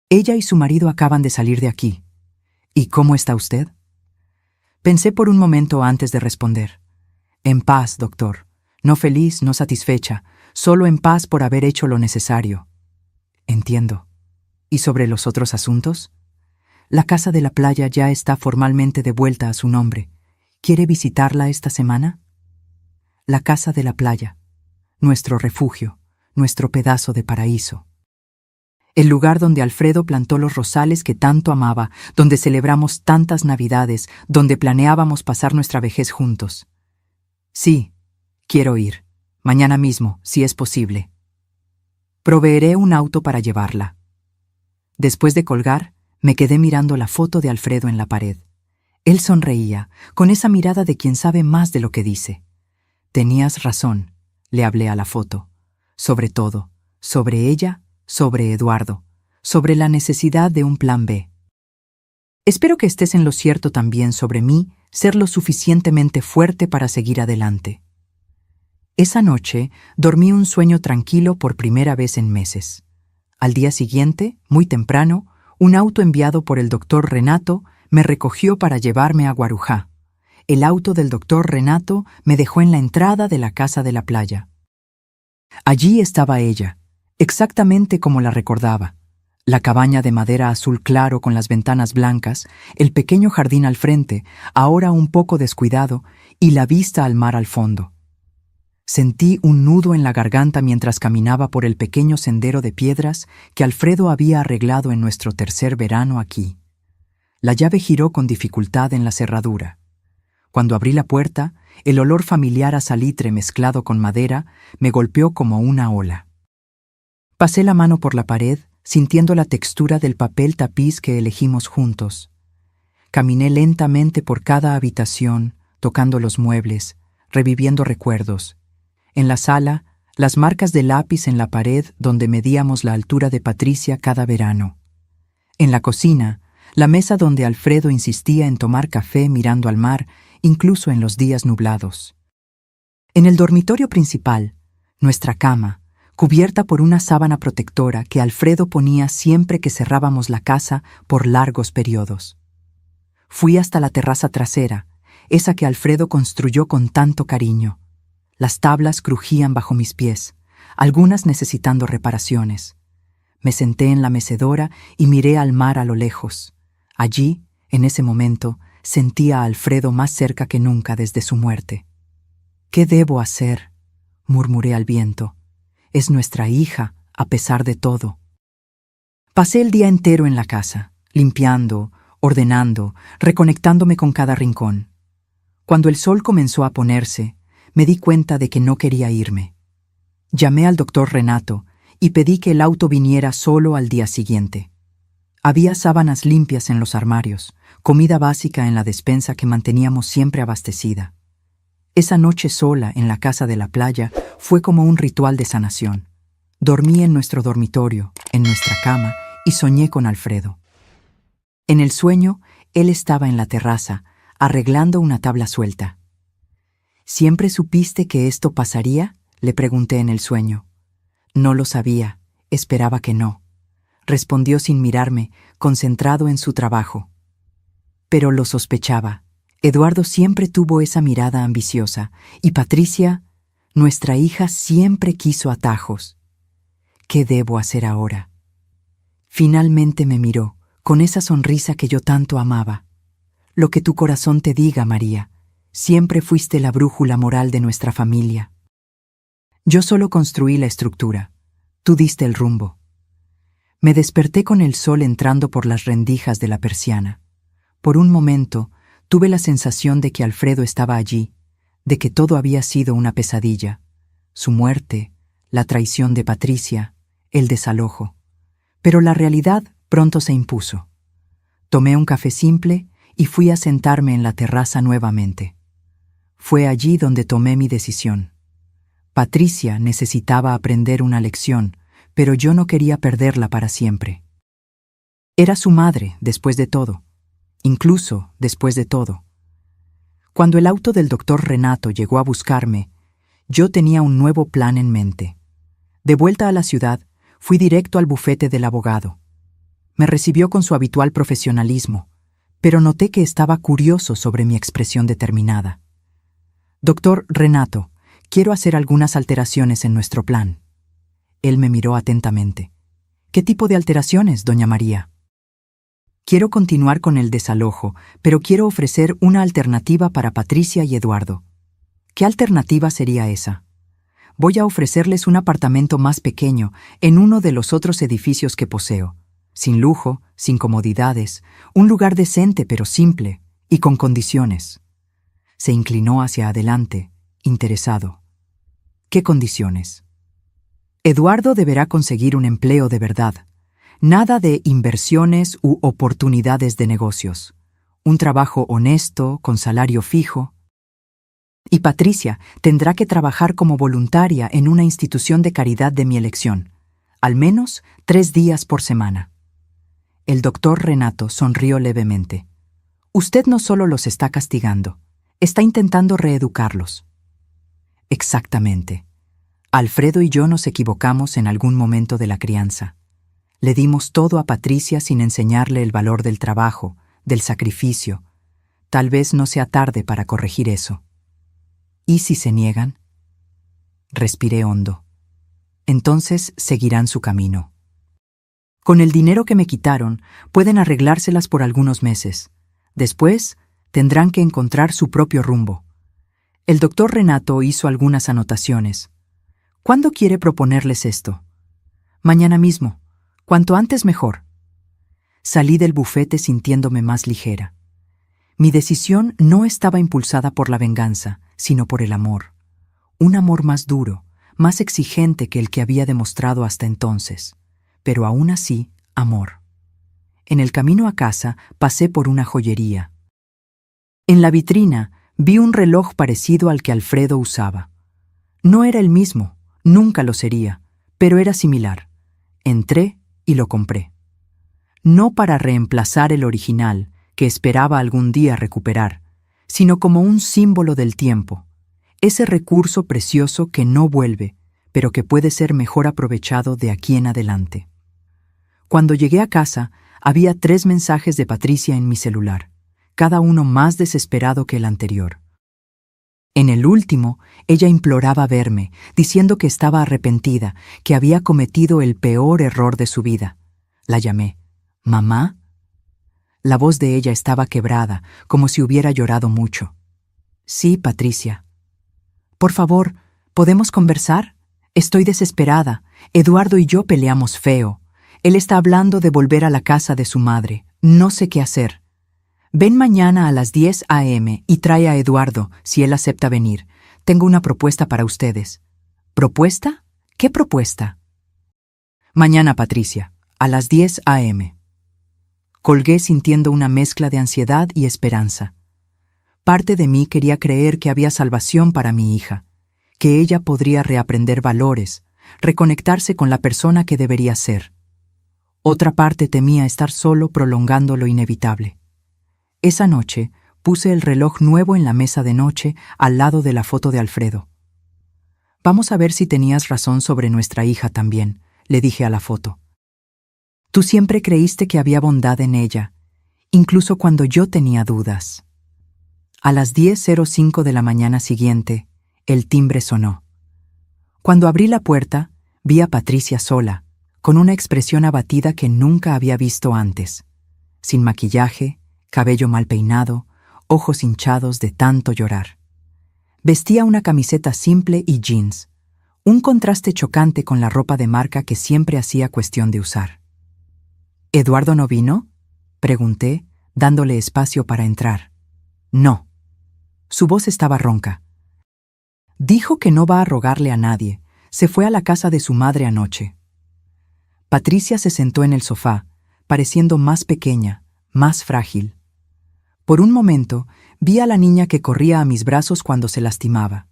Ella y su marido acaban de salir de aquí. ¿Y cómo está usted? Pensé por un momento antes de responder. En paz, doctor. No feliz, no satisfecha, solo en paz por haber hecho lo necesario. Entiendo. ¿Y sobre los otros asuntos? La casa de la playa ya está formalmente de vuelta a su nombre. ¿Quiere visitarla esta semana? La casa de la playa. Nuestro refugio, nuestro pedazo de paraíso. el lugar donde Alfredo plantó los rosales que tanto amaba, donde celebramos tantas Navidades, donde planeábamos pasar nuestra vejez juntos. Sí, quiero ir. Mañana mismo, si es posible. Proveeré un auto para llevarla. Después de colgar, me quedé mirando la foto de Alfredo en la pared. Él sonreía, con esa mirada de quien sabe más de lo que dice. Tenías razón, le hablé a la foto. Sobre todo, sobre ella, sobre Eduardo, sobre la necesidad de un plan B. Espero que estés en lo cierto también sobre mí, ser lo suficientemente fuerte para seguir adelante. Esa noche dormí un sueño tranquilo por primera vez en meses. Al día siguiente, muy temprano, un auto enviado por el doctor Renato me recogió para llevarme a Guarujá. El auto del doctor Renato me dejó en la entrada de la casa de la playa. Allí estaba ella, exactamente como la recordaba. La cabaña de madera azul claro con las ventanas blancas, el pequeño jardín al frente, ahora un poco descuidado, y la vista al mar al fondo. Sentí un nudo en la garganta mientras caminaba por el pequeño sendero de piedras que Alfredo había arreglado en nuestro tercer verano aquí. La llave giró con dificultad en la cerradura. Cuando abrí la puerta, el olor familiar a salitre mezclado con madera me golpeó como una ola. Pasé la mano por la pared, sintiendo la textura del papel tapiz que elegimos juntos. Caminé lentamente por cada habitación, tocando los muebles, reviviendo recuerdos. En la sala, las marcas de lápiz en la pared donde medíamos la altura de Patricia cada verano. En la cocina, la mesa donde Alfredo insistía en tomar café mirando al mar, incluso en los días nublados. En el dormitorio principal, nuestra cama, cubierta por una sábana protectora que Alfredo ponía siempre que cerrábamos la casa por largos periodos. Fui hasta la terraza trasera, esa que Alfredo construyó con tanto cariño. Las tablas crujían bajo mis pies, algunas necesitando reparaciones. Me senté en la mecedora y miré al mar a lo lejos. Allí, en ese momento, sentía a Alfredo más cerca que nunca desde su muerte. ¿Qué debo hacer?, murmuré al viento. Es nuestra hija, a pesar de todo. Pasé el día entero en la casa, limpiando, ordenando, reconectándome con cada rincón. Cuando el sol comenzó a ponerse, me di cuenta de que no quería irme. Llamé al doctor Renato y pedí que el auto viniera solo al día siguiente. Había sábanas limpias en los armarios, comida básica en la despensa que manteníamos siempre abastecida. Esa noche sola en la casa de la playa fue como un ritual de sanación. Dormí en nuestro dormitorio, en nuestra cama, y soñé con Alfredo. En el sueño, él estaba en la terraza, arreglando una tabla suelta. ¿Siempre supiste que esto pasaría?, le pregunté en el sueño. No lo sabía, esperaba que no, respondió sin mirarme, concentrado en su trabajo. Pero lo sospechaba. Eduardo siempre tuvo esa mirada ambiciosa, y Patricia, nuestra hija, siempre quiso atajos. ¿Qué debo hacer ahora? Finalmente me miró, con esa sonrisa que yo tanto amaba. Lo que tu corazón te diga, María. Siempre fuiste la brújula moral de nuestra familia. Yo solo construí la estructura. Tú diste el rumbo. Me desperté con el sol entrando por las rendijas de la persiana. Por un momento, tuve la sensación de que Alfredo estaba allí, de que todo había sido una pesadilla. Su muerte, la traición de Patricia, el desalojo. Pero la realidad pronto se impuso. Tomé un café simple y fui a sentarme en la terraza nuevamente. Fue allí donde tomé mi decisión. Patricia necesitaba aprender una lección, pero yo no quería perderla para siempre. Era su madre, después de todo. Incluso después de todo. Cuando el auto del doctor Renato llegó a buscarme, yo tenía un nuevo plan en mente. De vuelta a la ciudad, fui directo al bufete del abogado. Me recibió con su habitual profesionalismo, pero noté que estaba curioso sobre mi expresión determinada. Doctor Renato, quiero hacer algunas alteraciones en nuestro plan. Él me miró atentamente. ¿Qué tipo de alteraciones, doña María? Quiero continuar con el desalojo, pero quiero ofrecer una alternativa para Patricia y Eduardo. ¿Qué alternativa sería esa? voy a ofrecerles un apartamento más pequeño en uno de los otros edificios que poseo, sin lujo, sin comodidades, un lugar decente pero simple y con condiciones. Se inclinó hacia adelante, interesado. ¿Qué condiciones? Eduardo deberá conseguir un empleo de verdad. Nada de inversiones u oportunidades de negocios. Un trabajo honesto, con salario fijo. Y Patricia tendrá que trabajar como voluntaria en una institución de caridad de mi elección, al menos 3 días por semana. El doctor Renato sonrió levemente. Usted no solo los está castigando, está intentando reeducarlos. Exactamente. Alfredo y yo nos equivocamos en algún momento de la crianza. Le dimos todo a Patricia sin enseñarle el valor del trabajo, del sacrificio. Tal vez no sea tarde para corregir eso. ¿Y si se niegan? Respiré hondo. Entonces seguirán su camino. Con el dinero que me quitaron, pueden arreglárselas por algunos meses. Después, tendrán que encontrar su propio rumbo. El doctor Renato hizo algunas anotaciones. ¿Cuándo quiere proponerles esto? Mañana mismo. Cuanto antes mejor. Salí del bufete sintiéndome más ligera. Mi decisión no estaba impulsada por la venganza, sino por el amor. Un amor más duro, más exigente que el que había demostrado hasta entonces. Pero aún así, amor. En el camino a casa pasé por una joyería. En la vitrina vi un reloj parecido al que Alfredo usaba. No era el mismo, nunca lo sería, pero era similar. Entré y lo compré. No para reemplazar el original, que esperaba algún día recuperar, sino como un símbolo del tiempo, ese recurso precioso que no vuelve, pero que puede ser mejor aprovechado de aquí en adelante. Cuando llegué a casa, había 3 mensajes de Patricia en mi celular, cada uno más desesperado que el anterior. En el último, ella imploraba verme, diciendo que estaba arrepentida, que había cometido el peor error de su vida. La llamé. ¿Mamá? La voz de ella estaba quebrada, como si hubiera llorado mucho. Sí, Patricia. Por favor, ¿podemos conversar? Estoy desesperada. Eduardo y yo peleamos feo. Él está hablando de volver a la casa de su madre. No sé qué hacer. Ven mañana a las 10 a.m. y trae a Eduardo, si él acepta venir. Tengo una propuesta para ustedes. ¿Propuesta? ¿Qué propuesta? Mañana, Patricia, a las 10 a.m. Colgué sintiendo una mezcla de ansiedad y esperanza. Parte de mí quería creer que había salvación para mi hija, que ella podría reaprender valores, reconectarse con la persona que debería ser. Otra parte temía estar solo prolongando lo inevitable. Esa noche puse el reloj nuevo en la mesa de noche al lado de la foto de Alfredo. Vamos a ver si tenías razón sobre nuestra hija también, le dije a la foto. Tú siempre creíste que había bondad en ella, incluso cuando yo tenía dudas. A las 10:05 de la mañana siguiente, el timbre sonó. Cuando abrí la puerta, vi a Patricia sola, con una expresión abatida que nunca había visto antes, sin maquillaje, cabello mal peinado, ojos hinchados de tanto llorar. Vestía una camiseta simple y jeans, un contraste chocante con la ropa de marca que siempre hacía cuestión de usar. ¿Eduardo no vino?, pregunté, dándole espacio para entrar. No. Su voz estaba ronca. Dijo que no va a rogarle a nadie. Se fue a la casa de su madre anoche. Patricia se sentó en el sofá, pareciendo más pequeña, más frágil. Por un momento, vi a la niña que corría a mis brazos cuando se lastimaba.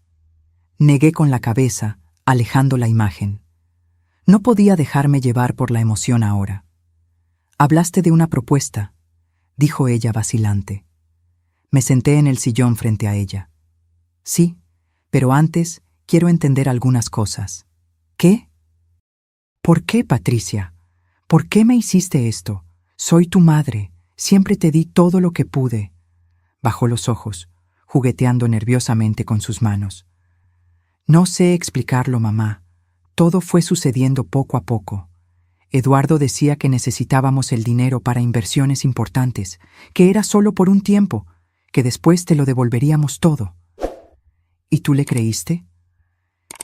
Negué con la cabeza, alejando la imagen. No podía dejarme llevar por la emoción ahora. Hablaste de una propuesta, dijo ella vacilante. Me senté en el sillón frente a ella. Sí, pero antes quiero entender algunas cosas. ¿Qué? ¿Por qué, Patricia? ¿Por qué me hiciste esto? Soy tu madre. Siempre te di todo lo que pude. Bajó los ojos, jugueteando nerviosamente con sus manos. No sé explicarlo, mamá. Todo fue sucediendo poco a poco. Eduardo decía que necesitábamos el dinero para inversiones importantes, que era solo por un tiempo, que después te lo devolveríamos todo. ¿Y tú le creíste?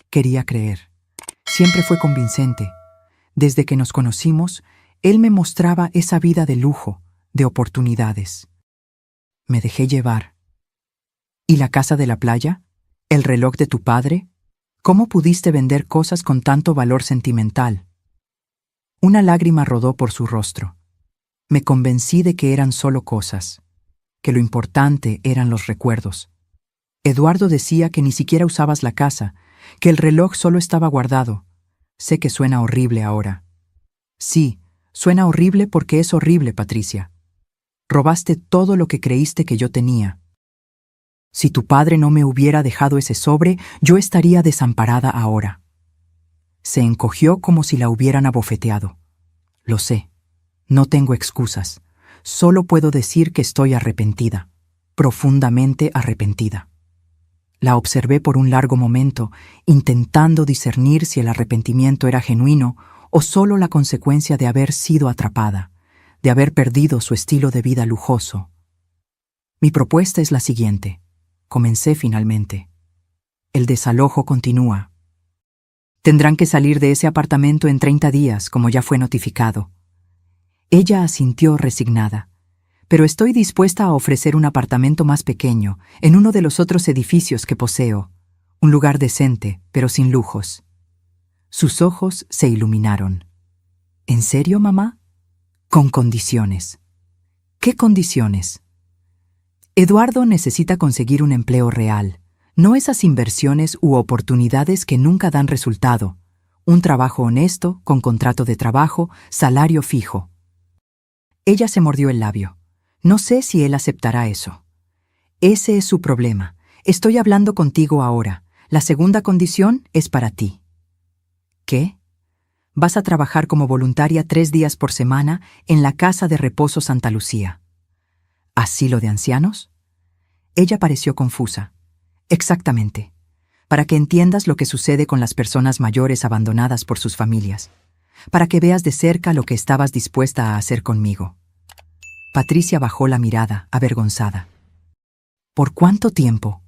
Quería creer. Siempre fue convincente. Desde que nos conocimos, él me mostraba esa vida de lujo, de oportunidades. Me dejé llevar. ¿Y la casa de la playa? ¿El reloj de tu padre? ¿Cómo pudiste vender cosas con tanto valor sentimental? Una lágrima rodó por su rostro. Me convencí de que eran solo cosas, que lo importante eran los recuerdos. Eduardo decía que ni siquiera usabas la casa, que el reloj solo estaba guardado. Sé que suena horrible ahora. Sí, suena horrible porque es horrible, Patricia. Robaste todo lo que creíste que yo tenía. Si tu padre no me hubiera dejado ese sobre, yo estaría desamparada ahora. Se encogió como si la hubieran abofeteado. Lo sé. No tengo excusas. Solo puedo decir que estoy arrepentida, profundamente arrepentida. La observé por un largo momento, intentando discernir si el arrepentimiento era genuino o solo la consecuencia de haber sido atrapada, de haber perdido su estilo de vida lujoso. Mi propuesta es la siguiente. Comencé finalmente. El desalojo continúa. Tendrán que salir de ese apartamento en 30 días, como ya fue notificado. Ella asintió resignada. Pero estoy dispuesta a ofrecer un apartamento más pequeño, en uno de los otros edificios que poseo. Un lugar decente, pero sin lujos. Sus ojos se iluminaron. ¿En serio, mamá? Con condiciones. ¿Qué condiciones? Eduardo necesita conseguir un empleo real, no esas inversiones u oportunidades que nunca dan resultado. Un trabajo honesto, con contrato de trabajo, salario fijo. Ella se mordió el labio. No sé si él aceptará eso. Ese es su problema. Estoy hablando contigo ahora. La segunda condición es para ti. ¿Qué? Vas a trabajar como voluntaria 3 días por semana en la Casa de Reposo Santa Lucía. ¿Asilo de ancianos? Ella pareció confusa. Exactamente. Para que entiendas lo que sucede con las personas mayores abandonadas por sus familias. Para que veas de cerca lo que estabas dispuesta a hacer conmigo. Patricia bajó la mirada, avergonzada. ¿Por cuánto tiempo?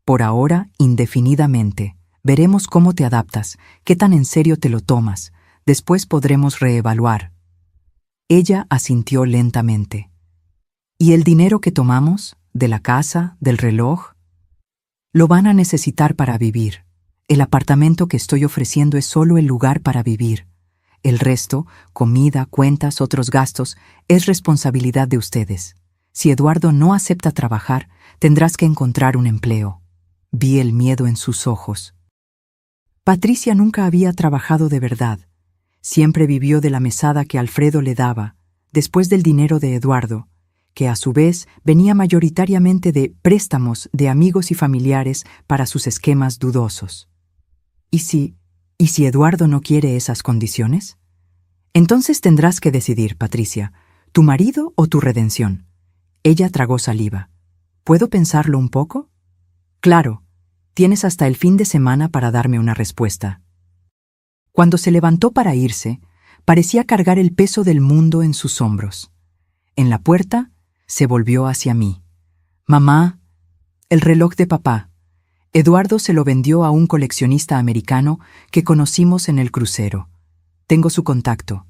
Por ahora, indefinidamente. Veremos cómo te adaptas, qué tan en serio te lo tomas. Después podremos reevaluar. Ella asintió lentamente. ¿Y el dinero que tomamos? ¿De la casa? ¿Del reloj? Lo van a necesitar para vivir. El apartamento que estoy ofreciendo es solo el lugar para vivir. El resto, comida, cuentas, otros gastos, es responsabilidad de ustedes. Si Eduardo no acepta trabajar, tendrás que encontrar un empleo. Vi el miedo en sus ojos. Patricia nunca había trabajado de verdad. Siempre vivió de la mesada que Alfredo le daba, después del dinero de Eduardo, que a su vez venía mayoritariamente de préstamos de amigos y familiares para sus esquemas dudosos. ¿Y si Eduardo no quiere esas condiciones? Entonces tendrás que decidir, Patricia, ¿tu marido o tu redención? Ella tragó saliva. ¿Puedo pensarlo un poco? Claro, tienes hasta el fin de semana para darme una respuesta. Cuando se levantó para irse, parecía cargar el peso del mundo en sus hombros. En la puerta, se volvió hacia mí. Mamá, el reloj de papá. Eduardo se lo vendió a un coleccionista americano que conocimos en el crucero. Tengo su contacto.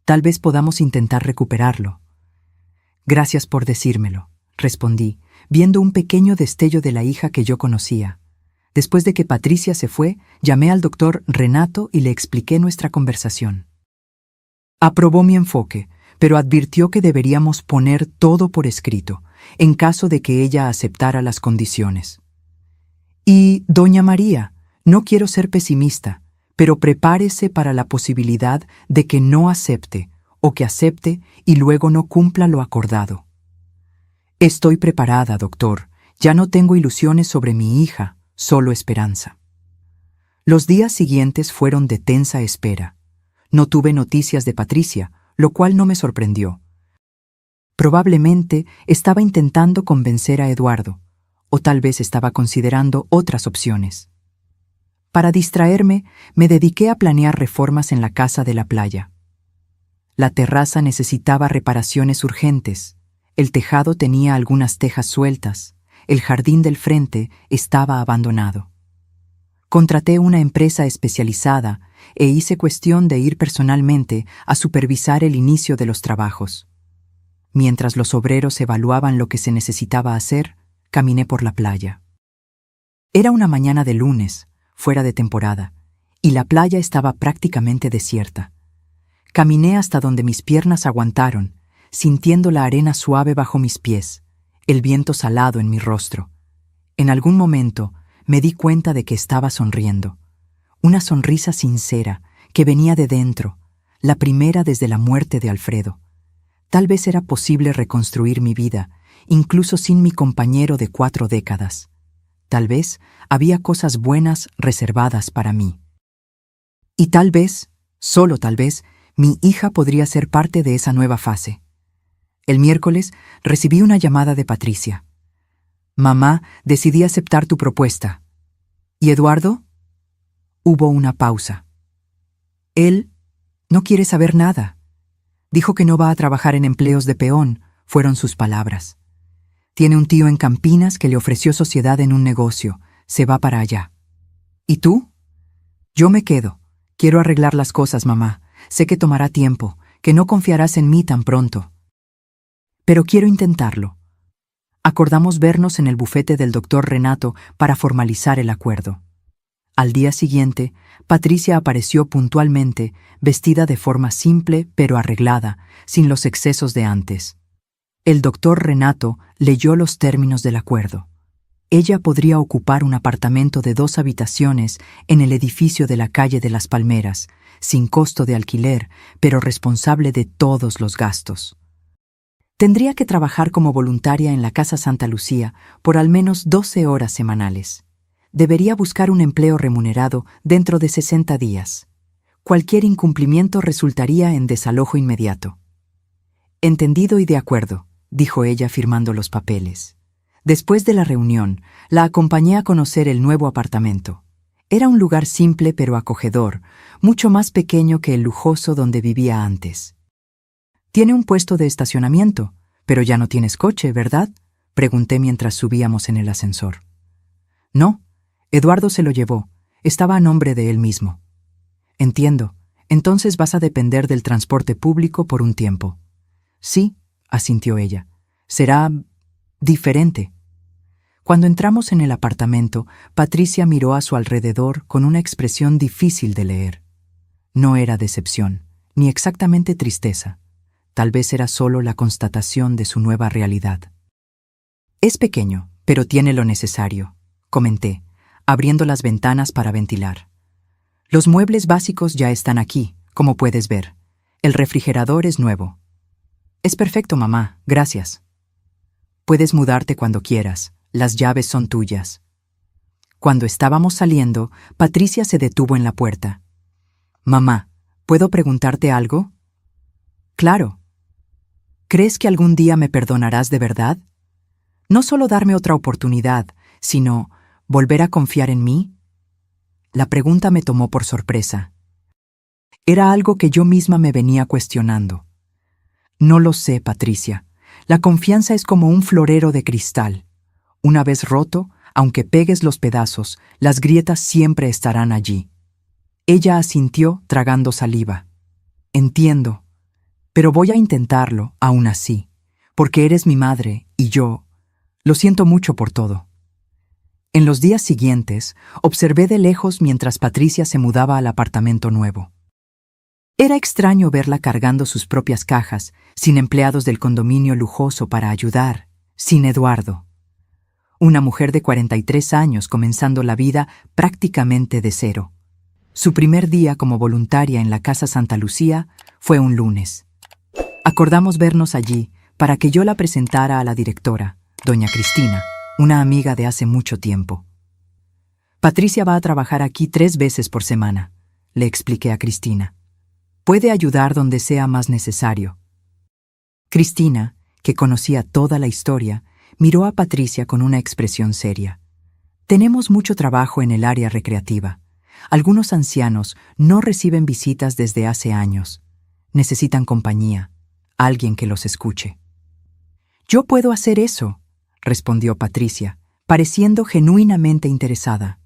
Tal vez podamos intentar recuperarlo. Gracias por decírmelo, respondí, viendo un pequeño destello de la hija que yo conocía. Después de que Patricia se fue, llamé al doctor Renato y le expliqué nuestra conversación. Aprobó mi enfoque, pero advirtió que deberíamos poner todo por escrito, en caso de que ella aceptara las condiciones. Y, doña María, no quiero ser pesimista, pero prepárese para la posibilidad de que no acepte, o que acepte y luego no cumpla lo acordado. Estoy preparada, doctor. Ya no tengo ilusiones sobre mi hija, solo esperanza. Los días siguientes fueron de tensa espera. No tuve noticias de Patricia, lo cual no me sorprendió. Probablemente estaba intentando convencer a Eduardo, o tal vez estaba considerando otras opciones. Para distraerme, me dediqué a planear reformas en la casa de la playa. La terraza necesitaba reparaciones urgentes, el tejado tenía algunas tejas sueltas, el jardín del frente estaba abandonado. Contraté una empresa especializada e hice cuestión de ir personalmente a supervisar el inicio de los trabajos. Mientras los obreros evaluaban lo que se necesitaba hacer, caminé por la playa. Era una mañana de lunes, fuera de temporada, y la playa estaba prácticamente desierta. Caminé hasta donde mis piernas aguantaron, sintiendo la arena suave bajo mis pies, el viento salado en mi rostro. En algún momento me di cuenta de que estaba sonriendo. Una sonrisa sincera que venía de dentro, la primera desde la muerte de Alfredo. Tal vez era posible reconstruir mi vida, incluso sin mi compañero de 4 décadas. Tal vez había cosas buenas reservadas para mí. Y tal vez, solo tal vez, mi hija podría ser parte de esa nueva fase. El miércoles recibí una llamada de Patricia. Mamá, decidí aceptar tu propuesta. ¿Y Eduardo? Hubo una pausa. Él no quiere saber nada. Dijo que no va a trabajar en empleos de peón, fueron sus palabras. Tiene un tío en Campinas que le ofreció sociedad en un negocio. Se va para allá. ¿Y tú? Yo me quedo. Quiero arreglar las cosas, mamá. Sé que tomará tiempo, que no confiarás en mí tan pronto. Pero quiero intentarlo. Acordamos vernos en el bufete del doctor Renato para formalizar el acuerdo. Al día siguiente, Patricia apareció puntualmente, vestida de forma simple pero arreglada, sin los excesos de antes. El doctor Renato leyó los términos del acuerdo. Ella podría ocupar un apartamento de 2 habitaciones en el edificio de la calle de las Palmeras, sin costo de alquiler, pero responsable de todos los gastos. Tendría que trabajar como voluntaria en la Casa Santa Lucía por al menos 12 horas semanales. Debería buscar un empleo remunerado dentro de 60 días. Cualquier incumplimiento resultaría en desalojo inmediato. Entendido y de acuerdo, dijo ella firmando los papeles. Después de la reunión, la acompañé a conocer el nuevo apartamento. Era un lugar simple pero acogedor, mucho más pequeño que el lujoso donde vivía antes. «Tiene un puesto de estacionamiento, pero ya no tienes coche, ¿verdad?», pregunté mientras subíamos en el ascensor. «No, Eduardo se lo llevó. Estaba a nombre de él mismo». «Entiendo. Entonces vas a depender del transporte público por un tiempo». «Sí», asintió ella. «Será diferente». Cuando entramos en el apartamento, Patricia miró a su alrededor con una expresión difícil de leer. No era decepción, ni exactamente tristeza. Tal vez era solo la constatación de su nueva realidad. «Es pequeño, pero tiene lo necesario», comenté, abriendo las ventanas para ventilar. «Los muebles básicos ya están aquí, como puedes ver. El refrigerador es nuevo». «Es perfecto, mamá, gracias». «Puedes mudarte cuando quieras. Las llaves son tuyas». Cuando estábamos saliendo, Patricia se detuvo en la puerta. «Mamá, ¿puedo preguntarte algo?» «Claro». «¿Crees que algún día me perdonarás de verdad? No solo darme otra oportunidad, sino volver a confiar en mí». La pregunta me tomó por sorpresa. Era algo que yo misma me venía cuestionando. «No lo sé, Patricia. La confianza es como un florero de cristal. Una vez roto, aunque pegues los pedazos, las grietas siempre estarán allí». Ella asintió tragando saliva. «Entiendo, pero voy a intentarlo aún así, porque eres mi madre y yo lo siento mucho por todo». En los días siguientes, observé de lejos mientras Patricia se mudaba al apartamento nuevo. Era extraño verla cargando sus propias cajas, sin empleados del condominio lujoso para ayudar, sin Eduardo. Una mujer de 43 años comenzando la vida prácticamente de cero. Su primer día como voluntaria en la Casa Santa Lucía fue un lunes. Acordamos vernos allí para que yo la presentara a la directora, doña Cristina, una amiga de hace mucho tiempo. «Patricia va a trabajar aquí 3 veces por semana», le expliqué a Cristina. «Puede ayudar donde sea más necesario». Cristina, que conocía toda la historia, miró a Patricia con una expresión seria. «Tenemos mucho trabajo en el área recreativa. Algunos ancianos no reciben visitas desde hace años. Necesitan compañía, alguien que los escuche». «Yo puedo hacer eso», respondió Patricia, pareciendo genuinamente interesada.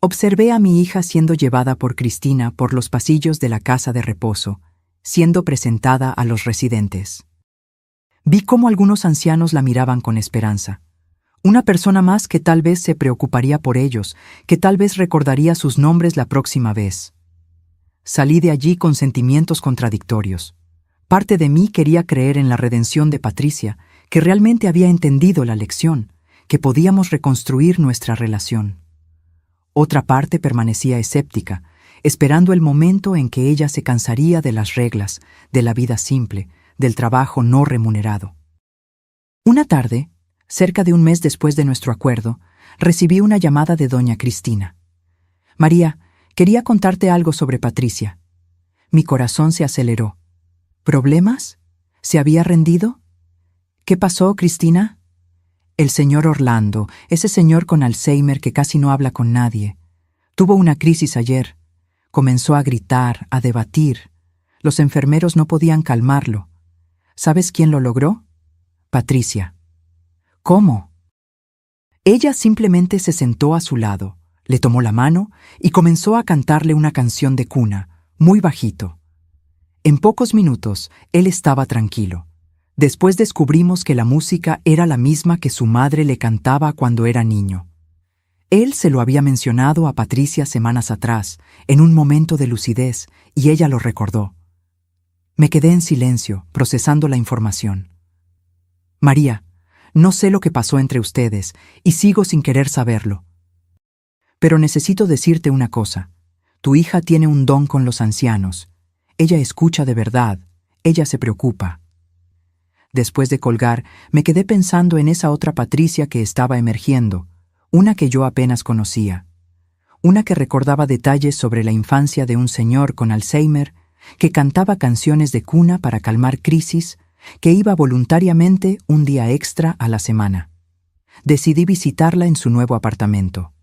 Observé a mi hija siendo llevada por Cristina por los pasillos de la casa de reposo, siendo presentada a los residentes. Vi cómo algunos ancianos la miraban con esperanza. Una persona más que tal vez se preocuparía por ellos, que tal vez recordaría sus nombres la próxima vez. Salí de allí con sentimientos contradictorios. Parte de mí quería creer en la redención de Patricia, que realmente había entendido la lección, que podíamos reconstruir nuestra relación. Otra parte permanecía escéptica, esperando el momento en que ella se cansaría de las reglas, de la vida simple, del trabajo no remunerado. Una tarde, cerca de un mes después de nuestro acuerdo, recibí una llamada de doña Cristina. María, quería contarte algo sobre Patricia. Mi corazón se aceleró. ¿Problemas? ¿Se había rendido? ¿Qué pasó, Cristina? El señor Orlando, ese señor con Alzheimer que casi no habla con nadie, tuvo una crisis ayer. Comenzó a gritar, a debatir. Los enfermeros no podían calmarlo. ¿Sabes quién lo logró? Patricia. ¿Cómo? Ella simplemente se sentó a su lado, le tomó la mano y comenzó a cantarle una canción de cuna, muy bajito. En pocos minutos, él estaba tranquilo. Después descubrimos que la música era la misma que su madre le cantaba cuando era niño. Él se lo había mencionado a Patricia semanas atrás, en un momento de lucidez, y ella lo recordó. Me quedé en silencio, procesando la información. María, no sé lo que pasó entre ustedes, y sigo sin querer saberlo. Pero necesito decirte una cosa. Tu hija tiene un don con los ancianos. Ella escucha de verdad, ella se preocupa. Después de colgar, me quedé pensando en esa otra Patricia que estaba emergiendo, una que yo apenas conocía. Una que recordaba detalles sobre la infancia de un señor con Alzheimer, que cantaba canciones de cuna para calmar crisis, que iba voluntariamente un día extra a la semana. Decidí visitarla en su nuevo apartamento.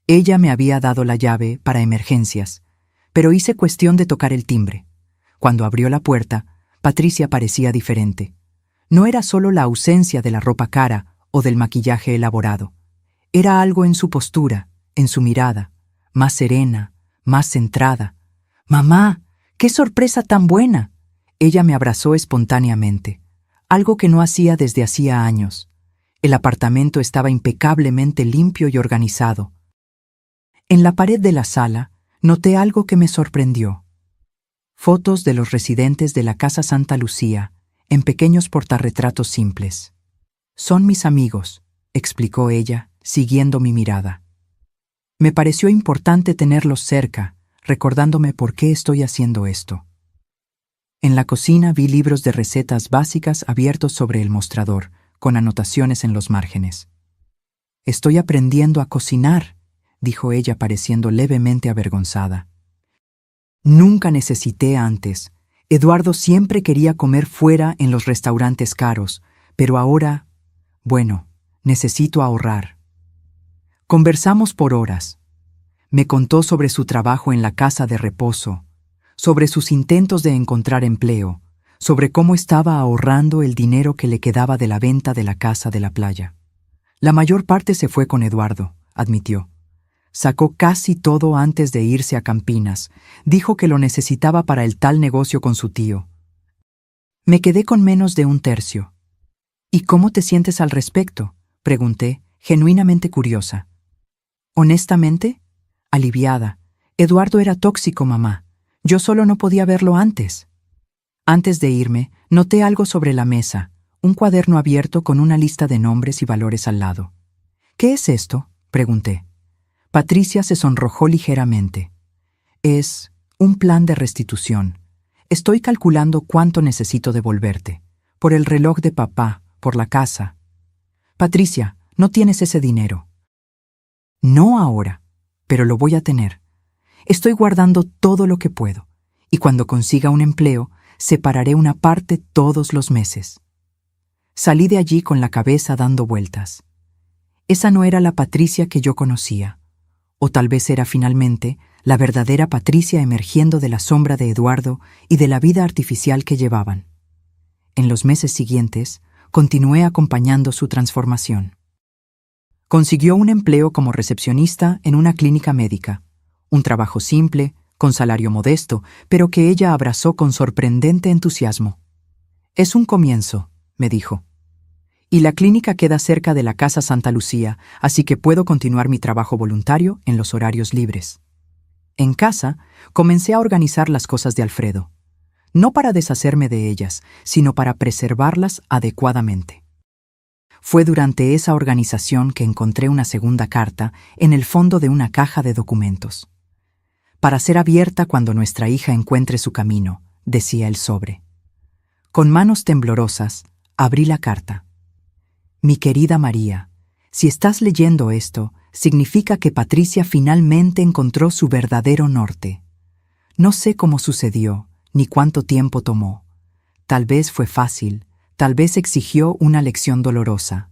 Ella me había dado la llave para emergencias, pero hice cuestión de tocar el timbre. Cuando abrió la puerta, Patricia parecía diferente. No era solo la ausencia de la ropa cara o del maquillaje elaborado. Era algo en su postura, en su mirada, más serena, más centrada. «Mamá, qué sorpresa tan buena». Ella me abrazó espontáneamente, algo que no hacía desde hacía años. El apartamento estaba impecablemente limpio y organizado. En la pared de la sala noté algo que me sorprendió. Fotos de los residentes de la Casa Santa Lucía, en pequeños portarretratos simples. «Son mis amigos», explicó ella, siguiendo mi mirada. Me pareció importante tenerlos cerca, recordándome por qué estoy haciendo esto. En la cocina vi libros de recetas básicas abiertos sobre el mostrador, con anotaciones en los márgenes. «Estoy aprendiendo a cocinar», dijo ella pareciendo levemente avergonzada. «Nunca necesité antes. Eduardo siempre quería comer fuera en los restaurantes caros, pero ahora, bueno, necesito ahorrar». Conversamos por horas. Me contó sobre su trabajo en la casa de reposo, sobre sus intentos de encontrar empleo, sobre cómo estaba ahorrando el dinero que le quedaba de la venta de la casa de la playa. La mayor parte se fue con Eduardo, admitió. Sacó casi todo antes de irse a Campinas. Dijo que lo necesitaba para el tal negocio con su tío. Me quedé con menos de un tercio. «¿Y cómo te sientes al respecto?», pregunté, genuinamente curiosa. Honestamente, aliviada. Eduardo era tóxico, mamá. Yo solo no podía verlo antes. Antes de irme, noté algo sobre la mesa, un cuaderno abierto con una lista de nombres y valores al lado. «¿Qué es esto?», pregunté. Patricia se sonrojó ligeramente. «Es un plan de restitución. Estoy calculando cuánto necesito devolverte. Por el reloj de papá, por la casa. Patricia, no tienes ese dinero». «No ahora, pero lo voy a tener. Estoy guardando todo lo que puedo, y cuando consiga un empleo, separaré una parte todos los meses». Salí de allí con la cabeza dando vueltas. Esa no era la Patricia que yo conocía. O tal vez era finalmente la verdadera Patricia emergiendo de la sombra de Eduardo y de la vida artificial que llevaban. En los meses siguientes, continué acompañando su transformación. Consiguió un empleo como recepcionista en una clínica médica. Un trabajo simple, con salario modesto, pero que ella abrazó con sorprendente entusiasmo. «Es un comienzo», me dijo. «Y la clínica queda cerca de la Casa Santa Lucía, así que puedo continuar mi trabajo voluntario en los horarios libres». En casa, comencé a organizar las cosas de Alfredo. No para deshacerme de ellas, sino para preservarlas adecuadamente. Fue durante esa organización que encontré una segunda carta en el fondo de una caja de documentos. «Para ser abierta cuando nuestra hija encuentre su camino», decía el sobre. Con manos temblorosas, abrí la carta. «Mi querida María, si estás leyendo esto, significa que Patricia finalmente encontró su verdadero norte. No sé cómo sucedió, ni cuánto tiempo tomó. Tal vez fue fácil, tal vez exigió una lección dolorosa.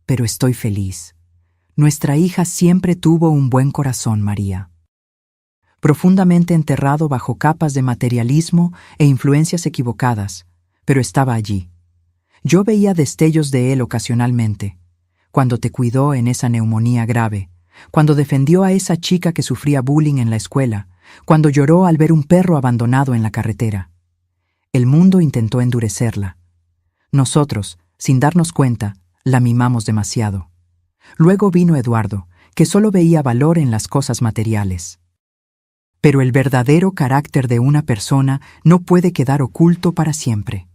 Pero estoy feliz. Nuestra hija siempre tuvo un buen corazón, María». Profundamente enterrado bajo capas de materialismo e influencias equivocadas, pero estaba allí. Yo veía destellos de él ocasionalmente, cuando te cuidó en esa neumonía grave, cuando defendió a esa chica que sufría bullying en la escuela, cuando lloró al ver un perro abandonado en la carretera. El mundo intentó endurecerla. Nosotros, sin darnos cuenta, la mimamos demasiado. Luego vino Eduardo, que solo veía valor en las cosas materiales. Pero el verdadero carácter de una persona no puede quedar oculto para siempre.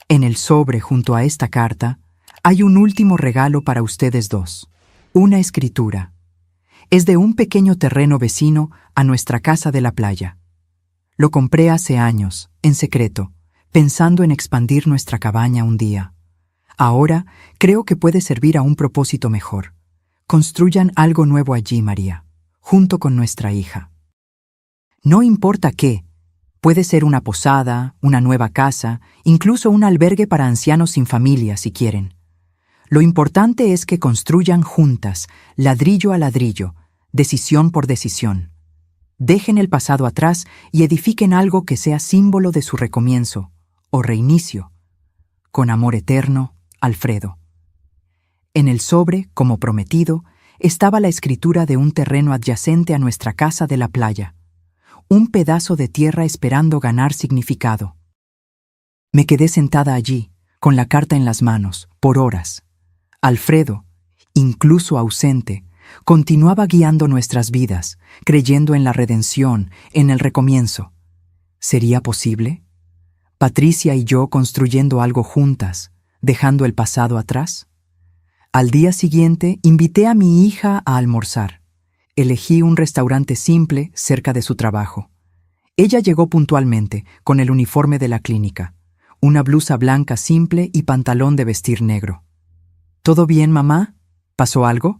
En el sobre junto a esta carta hay un último regalo para ustedes dos. Una escritura. Es de un pequeño terreno vecino a nuestra casa de la playa. Lo compré hace años, en secreto, pensando en expandir nuestra cabaña un día. Ahora creo que puede servir a un propósito mejor. Construyan algo nuevo allí, María, junto con nuestra hija. No importa qué. Puede ser una posada, una nueva casa, incluso un albergue para ancianos sin familia, si quieren. Lo importante es que construyan juntas, ladrillo a ladrillo, decisión por decisión. Dejen el pasado atrás y edifiquen algo que sea símbolo de su recomienzo, o reinicio. Con amor eterno, Alfredo. En el sobre, como prometido, estaba la escritura de un terreno adyacente a nuestra casa de la playa. Un pedazo de tierra esperando ganar significado. Me quedé sentada allí, con la carta en las manos, por horas. Alfredo, incluso ausente, continuaba guiando nuestras vidas, creyendo en la redención, en el recomienzo. ¿Sería posible? Patricia y yo construyendo algo juntas, dejando el pasado atrás. Al día siguiente, invité a mi hija a almorzar. Elegí un restaurante simple cerca de su trabajo. Ella llegó puntualmente, con el uniforme de la clínica, una blusa blanca simple y pantalón de vestir negro. ¿Todo bien, mamá? ¿Pasó algo?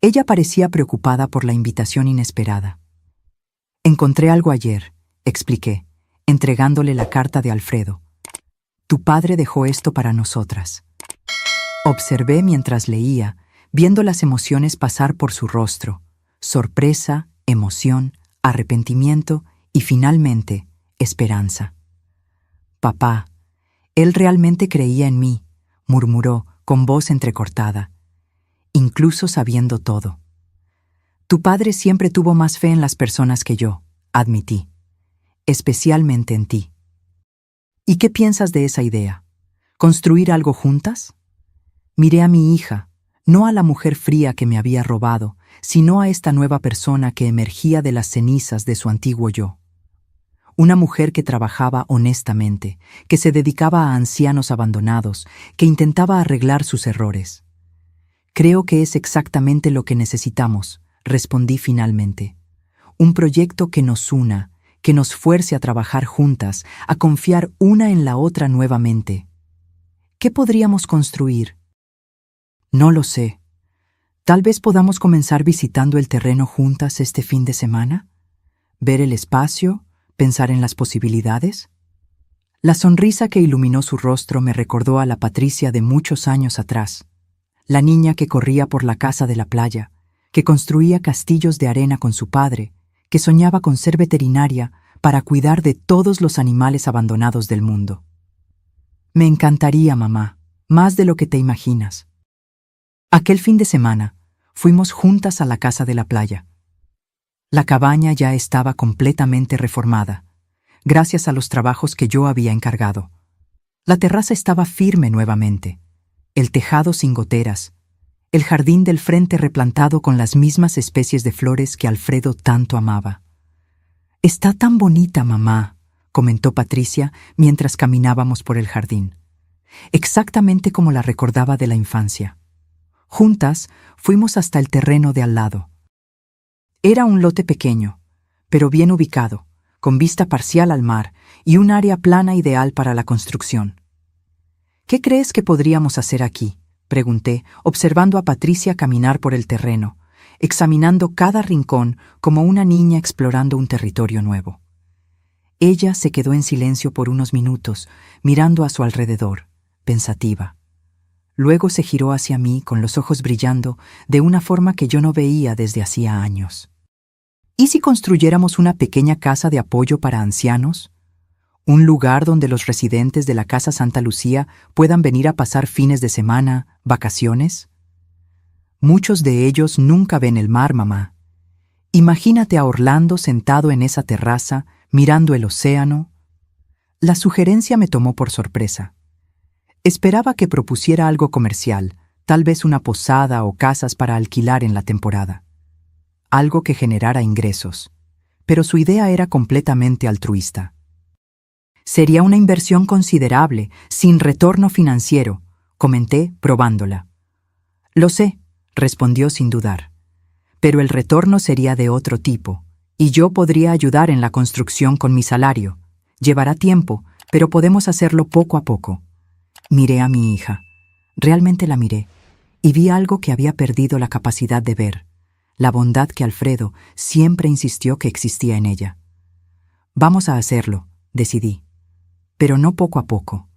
Ella parecía preocupada por la invitación inesperada. Encontré algo ayer, expliqué, entregándole la carta de Alfredo. Tu padre dejó esto para nosotras. Observé mientras leía, viendo las emociones pasar por su rostro, sorpresa, emoción, arrepentimiento y finalmente, esperanza. Papá, él realmente creía en mí, murmuró con voz entrecortada, incluso sabiendo todo. Tu padre siempre tuvo más fe en las personas que yo, admití, especialmente en ti. ¿Y qué piensas de esa idea? ¿Construir algo juntas? Miré a mi hija, no a la mujer fría que me había robado, sino a esta nueva persona que emergía de las cenizas de su antiguo yo. Una mujer que trabajaba honestamente, que se dedicaba a ancianos abandonados, que intentaba arreglar sus errores. Creo que es exactamente lo que necesitamos, respondí finalmente. Un proyecto que nos una, que nos fuerce a trabajar juntas, a confiar una en la otra nuevamente. ¿Qué podríamos construir? No lo sé. Tal vez podamos comenzar visitando el terreno juntas este fin de semana, ver el espacio, pensar en las posibilidades. La sonrisa que iluminó su rostro me recordó a la Patricia de muchos años atrás, la niña que corría por la casa de la playa, que construía castillos de arena con su padre, que soñaba con ser veterinaria para cuidar de todos los animales abandonados del mundo. Me encantaría, mamá, más de lo que te imaginas. Aquel fin de semana, fuimos juntas a la casa de la playa. La cabaña ya estaba completamente reformada, gracias a los trabajos que yo había encargado. La terraza estaba firme nuevamente, el tejado sin goteras, el jardín del frente replantado con las mismas especies de flores que Alfredo tanto amaba. «Está tan bonita, mamá», comentó Patricia mientras caminábamos por el jardín. Exactamente como la recordaba de la infancia. Juntas fuimos hasta el terreno de al lado. Era un lote pequeño, pero bien ubicado, con vista parcial al mar y un área plana ideal para la construcción. «¿Qué crees que podríamos hacer aquí?», pregunté, observando a Patricia caminar por el terreno, examinando cada rincón como una niña explorando un territorio nuevo. Ella se quedó en silencio por unos minutos, mirando a su alrededor, pensativa. Luego se giró hacia mí con los ojos brillando de una forma que yo no veía desde hacía años. ¿Y si construyéramos una pequeña casa de apoyo para ancianos? Un lugar donde los residentes de la Casa Santa Lucía puedan venir a pasar fines de semana, vacaciones. Muchos de ellos nunca ven el mar, mamá. Imagínate a Orlando sentado en esa terraza, mirando el océano. La sugerencia me tomó por sorpresa. Esperaba que propusiera algo comercial, tal vez una posada o casas para alquilar en la temporada. Algo que generara ingresos. Pero su idea era completamente altruista. «Sería una inversión considerable, sin retorno financiero», comenté, probándola. «Lo sé», respondió sin dudar. «Pero el retorno sería de otro tipo, y yo podría ayudar en la construcción con mi salario. Llevará tiempo, pero podemos hacerlo poco a poco». Miré a mi hija. Realmente la miré, y vi algo que había perdido la capacidad de ver, la bondad que Alfredo siempre insistió que existía en ella. «Vamos a hacerlo», decidí. «Pero no poco a poco.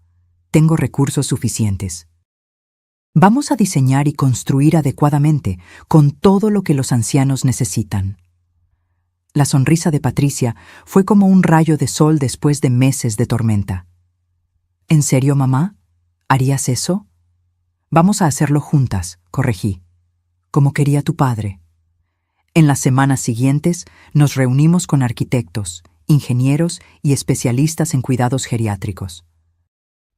Tengo recursos suficientes. Vamos a diseñar y construir adecuadamente, con todo lo que los ancianos necesitan». La sonrisa de Patricia fue como un rayo de sol después de meses de tormenta. «¿En serio, mamá? ¿Harías eso?» «Vamos a hacerlo juntas», corregí, «como quería tu padre». En las semanas siguientes nos reunimos con arquitectos, ingenieros y especialistas en cuidados geriátricos.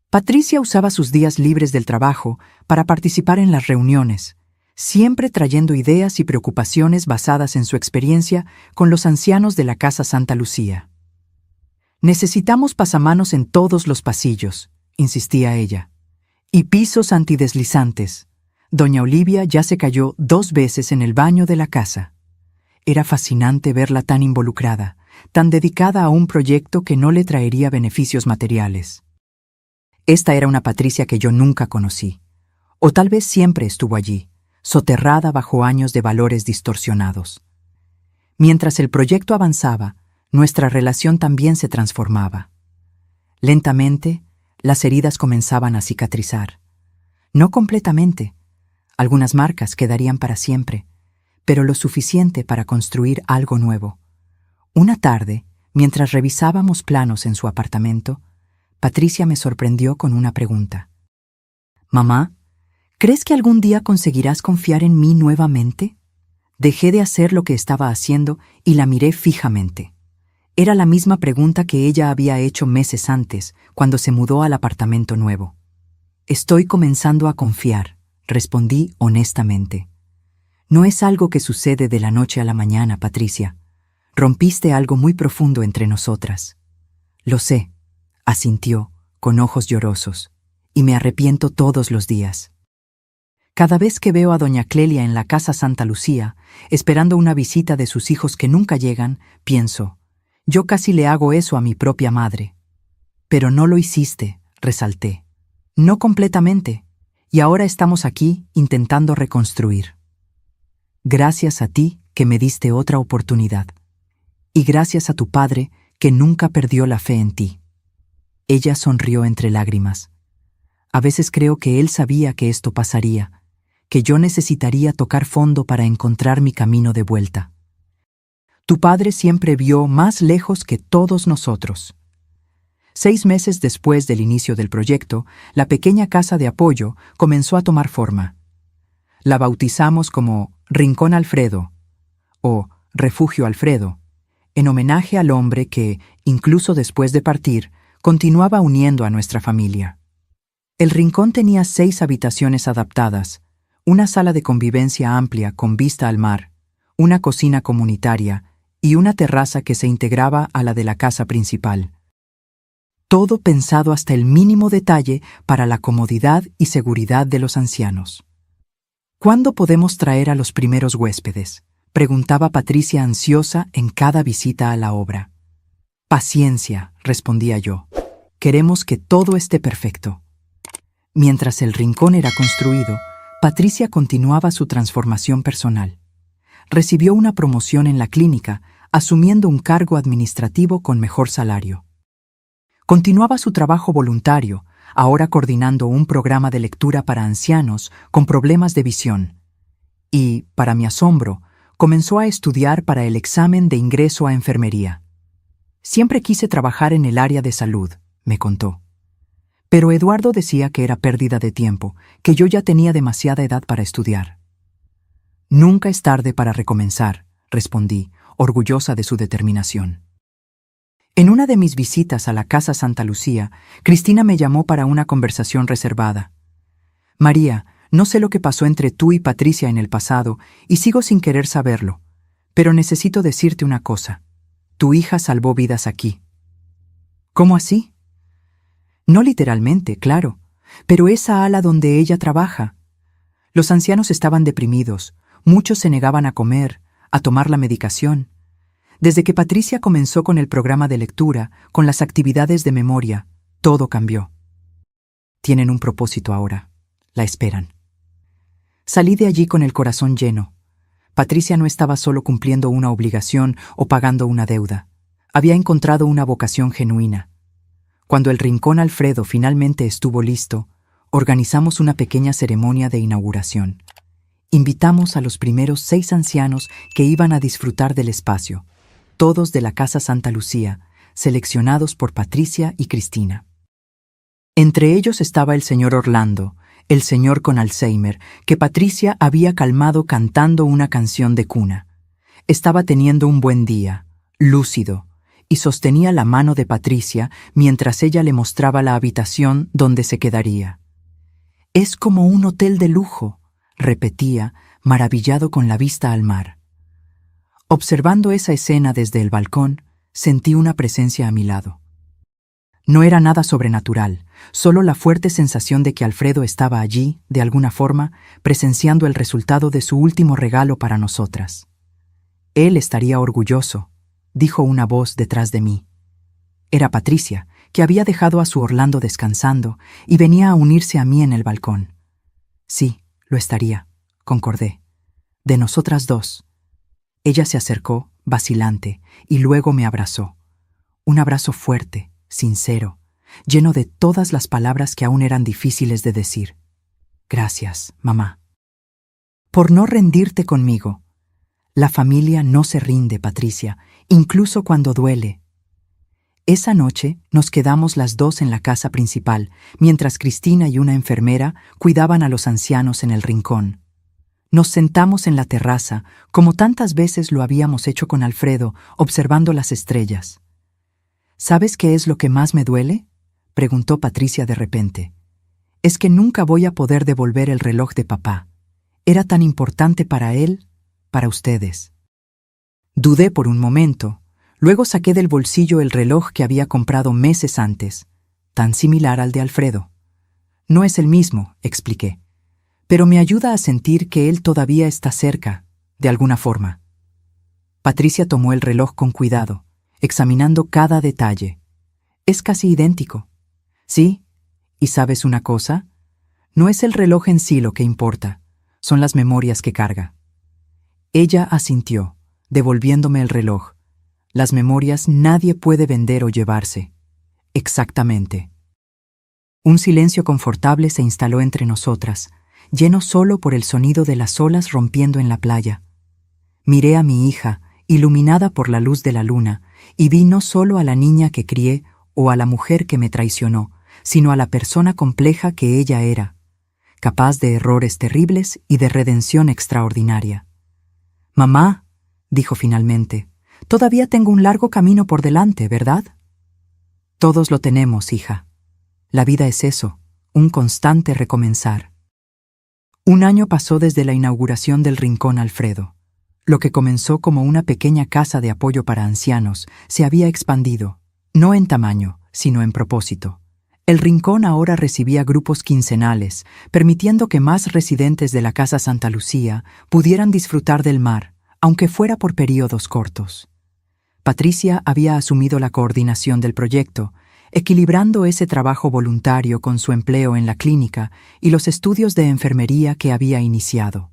Patricia usaba sus días libres del trabajo para participar en las reuniones, siempre trayendo ideas y preocupaciones basadas en su experiencia con los ancianos de la Casa Santa Lucía. «Necesitamos pasamanos en todos los pasillos», insistía ella, «y pisos antideslizantes. Doña Olivia ya se cayó 2 veces en el baño de la casa». Era fascinante verla tan involucrada, tan dedicada a un proyecto que no le traería beneficios materiales. Esta era una Patricia que yo nunca conocí, o tal vez siempre estuvo allí, soterrada bajo años de valores distorsionados. Mientras el proyecto avanzaba, nuestra relación también se transformaba. Lentamente, las heridas comenzaban a cicatrizar. No completamente. Algunas marcas quedarían para siempre, pero lo suficiente para construir algo nuevo. Una tarde, mientras revisábamos planos en su apartamento, Patricia me sorprendió con una pregunta. «Mamá, ¿crees que algún día conseguirás confiar en mí nuevamente?» Dejé de hacer lo que estaba haciendo y la miré fijamente. Era la misma pregunta que ella había hecho meses antes, cuando se mudó al apartamento nuevo. «Estoy comenzando a confiar», respondí honestamente. «No es algo que sucede de la noche a la mañana, Patricia. Rompiste algo muy profundo entre nosotras». «Lo sé», asintió, con ojos llorosos, «y me arrepiento todos los días. Cada vez que veo a doña Clelia en la Casa Santa Lucía, esperando una visita de sus hijos que nunca llegan, pienso, yo casi le hago eso a mi propia madre». «Pero no lo hiciste», resalté. «No completamente, y ahora estamos aquí intentando reconstruir. Gracias a ti que me diste otra oportunidad. Y gracias a tu padre que nunca perdió la fe en ti». Ella sonrió entre lágrimas. A veces creo que él sabía que esto pasaría, que yo necesitaría tocar fondo para encontrar mi camino de vuelta. Tu padre siempre vio más lejos que todos nosotros. 6 meses después del inicio del proyecto, la pequeña casa de apoyo comenzó a tomar forma. La bautizamos como Rincón Alfredo o Refugio Alfredo, en homenaje al hombre que, incluso después de partir, continuaba uniendo a nuestra familia. El rincón tenía 6 habitaciones adaptadas, una sala de convivencia amplia con vista al mar, una cocina comunitaria y una terraza que se integraba a la de la casa principal. Todo pensado hasta el mínimo detalle para la comodidad y seguridad de los ancianos. ¿Cuándo podemos traer a los primeros huéspedes?, preguntaba Patricia ansiosa en cada visita a la obra. Paciencia, respondía yo. Queremos que todo esté perfecto. Mientras el rincón era construido, Patricia continuaba su transformación personal. Recibió una promoción en la clínica, asumiendo un cargo administrativo con mejor salario. Continuaba su trabajo voluntario, ahora coordinando un programa de lectura para ancianos con problemas de visión. Y, para mi asombro, comenzó a estudiar para el examen de ingreso a enfermería. Siempre quise trabajar en el área de salud, me contó. Pero Eduardo decía que era pérdida de tiempo, que yo ya tenía demasiada edad para estudiar. Nunca es tarde para recomenzar, respondí, orgullosa de su determinación. En una de mis visitas a la Casa Santa Lucía, Cristina me llamó para una conversación reservada. María, no sé lo que pasó entre tú y Patricia en el pasado y sigo sin querer saberlo, pero necesito decirte una cosa. Tu hija salvó vidas aquí. ¿Cómo así? No literalmente, claro, pero esa ala donde ella trabaja. Los ancianos estaban deprimidos, muchos se negaban a comer, a tomar la medicación. Desde que Patricia comenzó con el programa de lectura, con las actividades de memoria, todo cambió. Tienen un propósito ahora. La esperan. Salí de allí con el corazón lleno. Patricia no estaba solo cumpliendo una obligación o pagando una deuda. Había encontrado una vocación genuina. Cuando el Rincón Alfredo finalmente estuvo listo, organizamos una pequeña ceremonia de inauguración. Invitamos a los primeros 6 ancianos que iban a disfrutar del espacio, todos de la Casa Santa Lucía, seleccionados por Patricia y Cristina. Entre ellos estaba el señor Orlando, el señor con Alzheimer, que Patricia había calmado cantando una canción de cuna. Estaba teniendo un buen día, lúcido, y sostenía la mano de Patricia mientras ella le mostraba la habitación donde se quedaría. «Es como un hotel de lujo», repetía, maravillado con la vista al mar. Observando esa escena desde el balcón, sentí una presencia a mi lado. No era nada sobrenatural, solo la fuerte sensación de que Alfredo estaba allí, de alguna forma, presenciando el resultado de su último regalo para nosotras. Él estaría orgulloso, dijo una voz detrás de mí. Era Patricia, que había dejado a su Orlando descansando y venía a unirse a mí en el balcón. Sí, lo estaría, concordé. De nosotras 2. Ella se acercó, vacilante, y luego me abrazó. Un abrazo fuerte, sincero, lleno de todas las palabras que aún eran difíciles de decir. Gracias, mamá. Por no rendirte conmigo. La familia no se rinde, Patricia, incluso cuando duele. Esa noche nos quedamos las 2 en la casa principal, mientras Cristina y una enfermera cuidaban a los ancianos en el rincón. Nos sentamos en la terraza, como tantas veces lo habíamos hecho con Alfredo, observando las estrellas. ¿Sabes qué es lo que más me duele?, preguntó Patricia de repente. Es que nunca voy a poder devolver el reloj de papá. Era tan importante para él, para ustedes. Dudé por un momento. Luego saqué del bolsillo el reloj que había comprado meses antes, tan similar al de Alfredo. No es el mismo, expliqué, pero me ayuda a sentir que él todavía está cerca, de alguna forma. Patricia tomó el reloj con cuidado, examinando cada detalle. Es casi idéntico. ¿Sí? ¿Y sabes una cosa? No es el reloj en sí lo que importa, son las memorias que carga. Ella asintió, devolviéndome el reloj. Las memorias nadie puede vender o llevarse. Exactamente. Un silencio confortable se instaló entre nosotras, lleno solo por el sonido de las olas rompiendo en la playa. Miré a mi hija, iluminada por la luz de la luna, y vi no solo a la niña que crié o a la mujer que me traicionó, sino a la persona compleja que ella era, capaz de errores terribles y de redención extraordinaria. «Mamá», dijo finalmente, «todavía tengo un largo camino por delante, ¿verdad?» «Todos lo tenemos, hija. La vida es eso, un constante recomenzar». Un año pasó desde la inauguración del Rincón Alfredo. Lo que comenzó como una pequeña casa de apoyo para ancianos se había expandido, no en tamaño, sino en propósito. El Rincón ahora recibía grupos quincenales, permitiendo que más residentes de la Casa Santa Lucía pudieran disfrutar del mar, aunque fuera por periodos cortos. Patricia había asumido la coordinación del proyecto, equilibrando ese trabajo voluntario con su empleo en la clínica y los estudios de enfermería que había iniciado.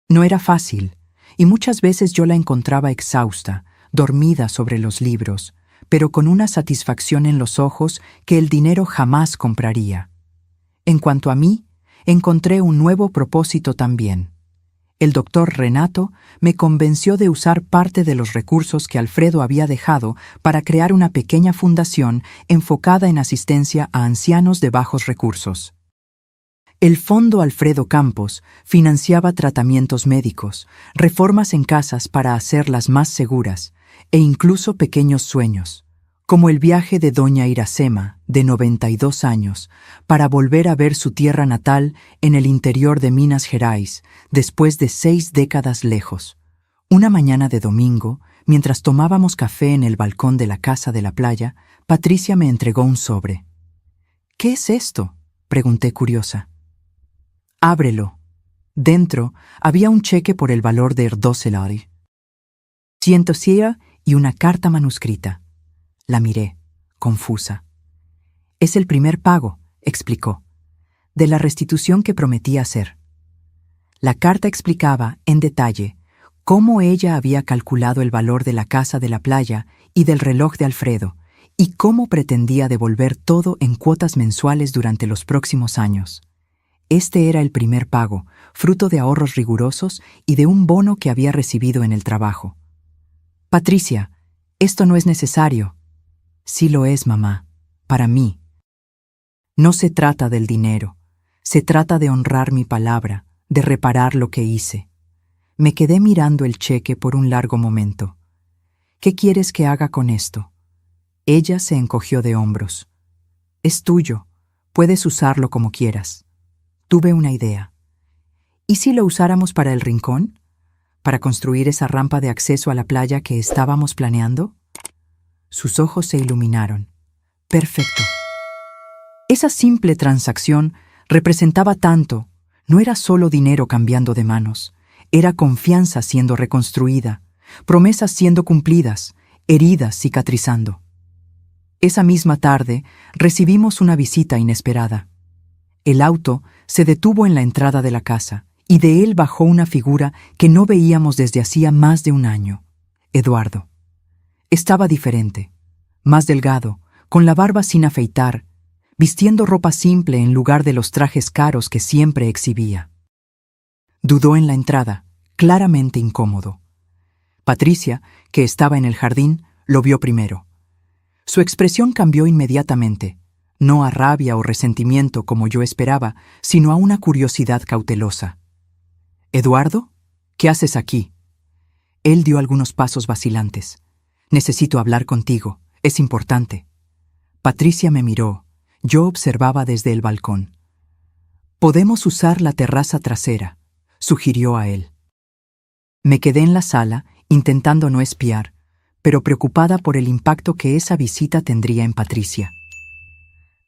No era fácil, y muchas veces yo la encontraba exhausta, dormida sobre los libros, pero con una satisfacción en los ojos que el dinero jamás compraría. En cuanto a mí, encontré un nuevo propósito también. El doctor Renato me convenció de usar parte de los recursos que Alfredo había dejado para crear una pequeña fundación enfocada en asistencia a ancianos de bajos recursos. El Fondo Alfredo Campos financiaba tratamientos médicos, reformas en casas para hacerlas más seguras e incluso pequeños sueños, como el viaje de doña Iracema, de 92 años, para volver a ver su tierra natal en el interior de Minas Gerais, después de 6 décadas lejos. Una mañana de domingo, mientras tomábamos café en el balcón de la casa de la playa, Patricia me entregó un sobre. «¿Qué es esto?», pregunté curiosa. «Ábrelo». Dentro había un cheque por el valor de 12 lari. 100 y una carta manuscrita. La miré, confusa. «Es el primer pago», explicó, «de la restitución que prometí hacer». La carta explicaba, en detalle, cómo ella había calculado el valor de la casa de la playa y del reloj de Alfredo, y cómo pretendía devolver todo en cuotas mensuales durante los próximos años. Este era el primer pago, fruto de ahorros rigurosos y de un bono que había recibido en el trabajo. «Patricia, esto no es necesario». «Sí lo es, mamá, para mí. No se trata del dinero, se trata de honrar mi palabra, de reparar lo que hice». Me quedé mirando el cheque por un largo momento. «¿Qué quieres que haga con esto?». Ella se encogió de hombros. «Es tuyo, puedes usarlo como quieras». Tuve una idea. ¿Y si lo usáramos para el rincón? ¿Para construir esa rampa de acceso a la playa que estábamos planeando? Sus ojos se iluminaron. Perfecto. Esa simple transacción representaba tanto. No era solo dinero cambiando de manos. Era confianza siendo reconstruida, promesas siendo cumplidas, heridas cicatrizando. Esa misma tarde recibimos una visita inesperada. El auto se detuvo en la entrada de la casa y de él bajó una figura que no veíamos desde hacía más de un año. Eduardo. Estaba diferente, más delgado, con la barba sin afeitar, vistiendo ropa simple en lugar de los trajes caros que siempre exhibía. Dudó en la entrada, claramente incómodo. Patricia, que estaba en el jardín, lo vio primero. Su expresión cambió inmediatamente, no a rabia o resentimiento como yo esperaba, sino a una curiosidad cautelosa. «¿Eduardo? ¿Qué haces aquí?» Él dio algunos pasos vacilantes. «Necesito hablar contigo, es importante». Patricia me miró. Yo observaba desde el balcón. «Podemos usar la terraza trasera», sugirió a él. Me quedé en la sala, intentando no espiar, pero preocupada por el impacto que esa visita tendría en Patricia.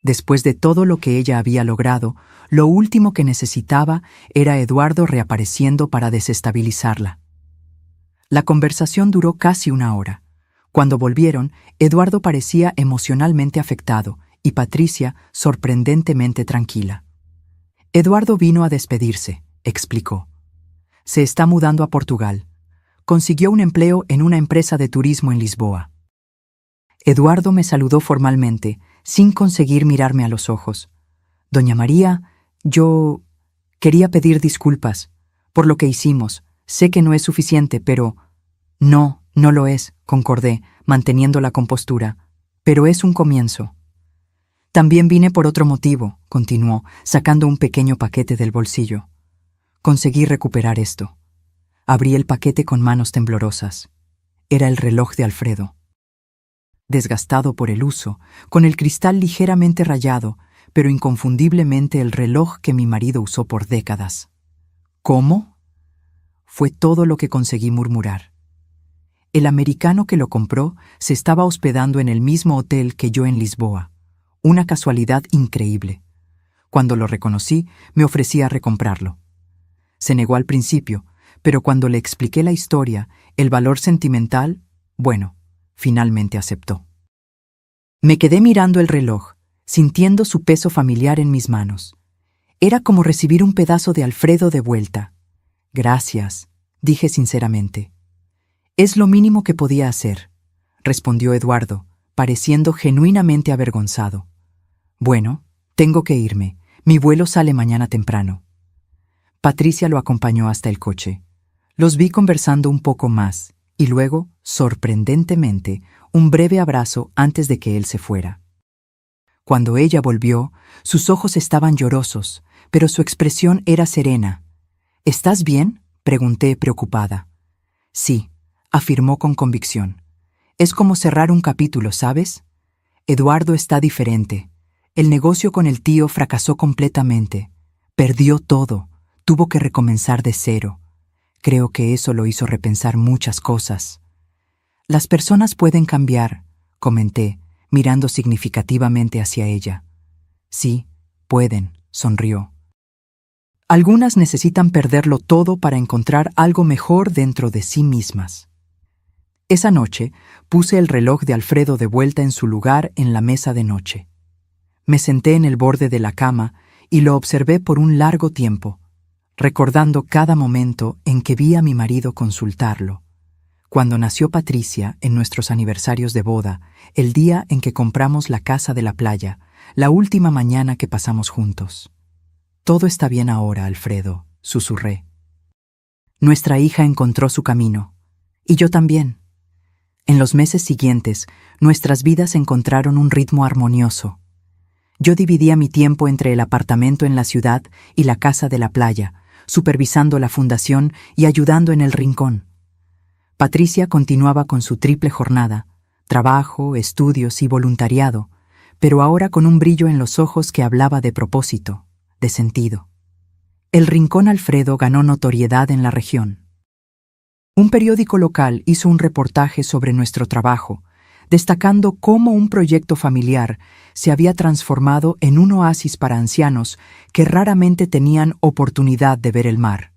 Después de todo lo que ella había logrado, lo último que necesitaba era Eduardo reapareciendo para desestabilizarla. La conversación duró casi una hora. Cuando volvieron, Eduardo parecía emocionalmente afectado y Patricia sorprendentemente tranquila. «Eduardo vino a despedirse», explicó. «Se está mudando a Portugal. Consiguió un empleo en una empresa de turismo en Lisboa». Eduardo me saludó formalmente, sin conseguir mirarme a los ojos. «Doña María, yo quería pedir disculpas por lo que hicimos. Sé que no es suficiente, pero...» «No, no lo es», concordé, manteniendo la compostura. «Pero es un comienzo». También vine por otro motivo, continuó, sacando un pequeño paquete del bolsillo. Conseguí recuperar esto. Abrí el paquete con manos temblorosas. Era el reloj de Alfredo. Desgastado por el uso, con el cristal ligeramente rayado, pero inconfundiblemente el reloj que mi marido usó por décadas. ¿Cómo? Fue todo lo que conseguí murmurar. El americano que lo compró se estaba hospedando en el mismo hotel que yo en Lisboa. Una casualidad increíble. Cuando lo reconocí, me ofrecí a recomprarlo. Se negó al principio, pero cuando le expliqué la historia, el valor sentimental, bueno, finalmente aceptó. Me quedé mirando el reloj, sintiendo su peso familiar en mis manos. Era como recibir un pedazo de Alfredo de vuelta. Gracias, dije sinceramente. Es lo mínimo que podía hacer, respondió Eduardo, pareciendo genuinamente avergonzado. Bueno, tengo que irme. Mi vuelo sale mañana temprano. Patricia lo acompañó hasta el coche. Los vi conversando un poco más, y luego, sorprendentemente, un breve abrazo antes de que él se fuera. Cuando ella volvió, sus ojos estaban llorosos, pero su expresión era serena. ¿Estás bien?, pregunté preocupada. Sí, afirmó con convicción. Es como cerrar un capítulo, ¿sabes? Eduardo está diferente. El negocio con el tío fracasó completamente. Perdió todo. Tuvo que recomenzar de cero. Creo que eso lo hizo repensar muchas cosas. Las personas pueden cambiar, comenté, mirando significativamente hacia ella. Sí, pueden, sonrió. Algunas necesitan perderlo todo para encontrar algo mejor dentro de sí mismas. Esa noche puse el reloj de Alfredo de vuelta en su lugar en la mesa de noche. Me senté en el borde de la cama y lo observé por un largo tiempo, recordando cada momento en que vi a mi marido consultarlo. Cuando nació Patricia, en nuestros aniversarios de boda, el día en que compramos la casa de la playa, la última mañana que pasamos juntos. Todo está bien ahora, Alfredo, susurré. Nuestra hija encontró su camino, y yo también. En los meses siguientes, nuestras vidas encontraron un ritmo armonioso. Yo dividía mi tiempo entre el apartamento en la ciudad y la casa de la playa, supervisando la fundación y ayudando en el rincón. Patricia continuaba con su triple jornada, trabajo, estudios y voluntariado, pero ahora con un brillo en los ojos que hablaba de propósito, de sentido. El Rincón Alfredo ganó notoriedad en la región. Un periódico local hizo un reportaje sobre nuestro trabajo, destacando cómo un proyecto familiar se había transformado en un oasis para ancianos que raramente tenían oportunidad de ver el mar.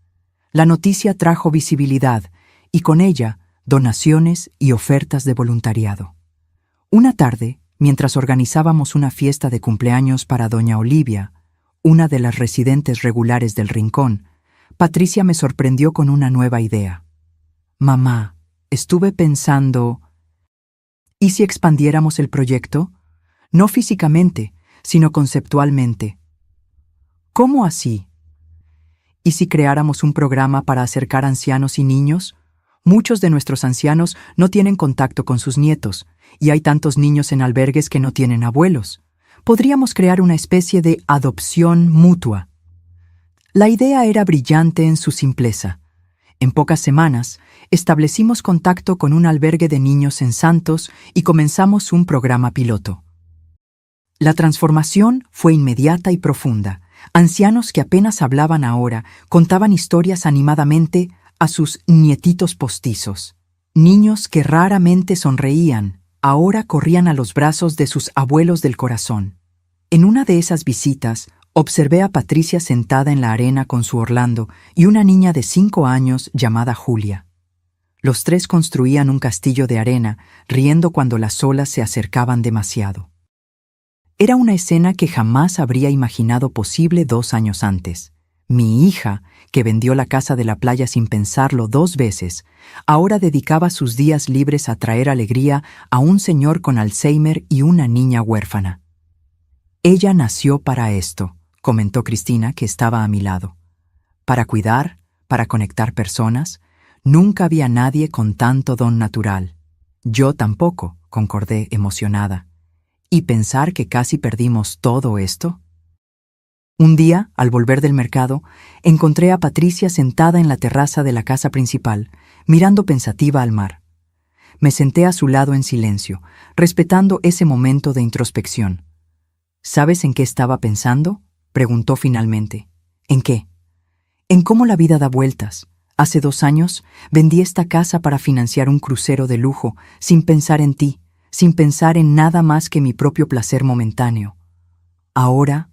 La noticia trajo visibilidad y con ella donaciones y ofertas de voluntariado. Una tarde, mientras organizábamos una fiesta de cumpleaños para doña Olivia, una de las residentes regulares del Rincón, Patricia me sorprendió con una nueva idea. Mamá, estuve pensando... ¿Y si expandiéramos el proyecto? No físicamente, sino conceptualmente. ¿Cómo así? ¿Y si creáramos un programa para acercar ancianos y niños? Muchos de nuestros ancianos no tienen contacto con sus nietos, y hay tantos niños en albergues que no tienen abuelos. Podríamos crear una especie de adopción mutua. La idea era brillante en su simpleza. En pocas semanas, establecimos contacto con un albergue de niños en Santos y comenzamos un programa piloto. La transformación fue inmediata y profunda. Ancianos que apenas hablaban ahora contaban historias animadamente a sus nietitos postizos. Niños que raramente sonreían, ahora corrían a los brazos de sus abuelos del corazón. En una de esas visitas, observé a Patricia sentada en la arena con su Orlando y una niña de 5 años llamada Julia. Los tres construían un castillo de arena, riendo cuando las olas se acercaban demasiado. Era una escena que jamás habría imaginado posible 2 años antes. Mi hija, que vendió la casa de la playa sin pensarlo 2 veces, ahora dedicaba sus días libres a traer alegría a un señor con Alzheimer y una niña huérfana. Ella nació para esto, comentó Cristina, que estaba a mi lado. Para cuidar, para conectar personas, nunca había nadie con tanto don natural. Yo tampoco, concordé emocionada. ¿Y pensar que casi perdimos todo esto? Un día, al volver del mercado, encontré a Patricia sentada en la terraza de la casa principal, mirando pensativa al mar. Me senté a su lado en silencio, respetando ese momento de introspección. ¿Sabes en qué estaba pensando?, preguntó finalmente. ¿En qué? En cómo la vida da vueltas. Hace 2 años vendí esta casa para financiar un crucero de lujo, sin pensar en ti, sin pensar en nada más que mi propio placer momentáneo. Ahora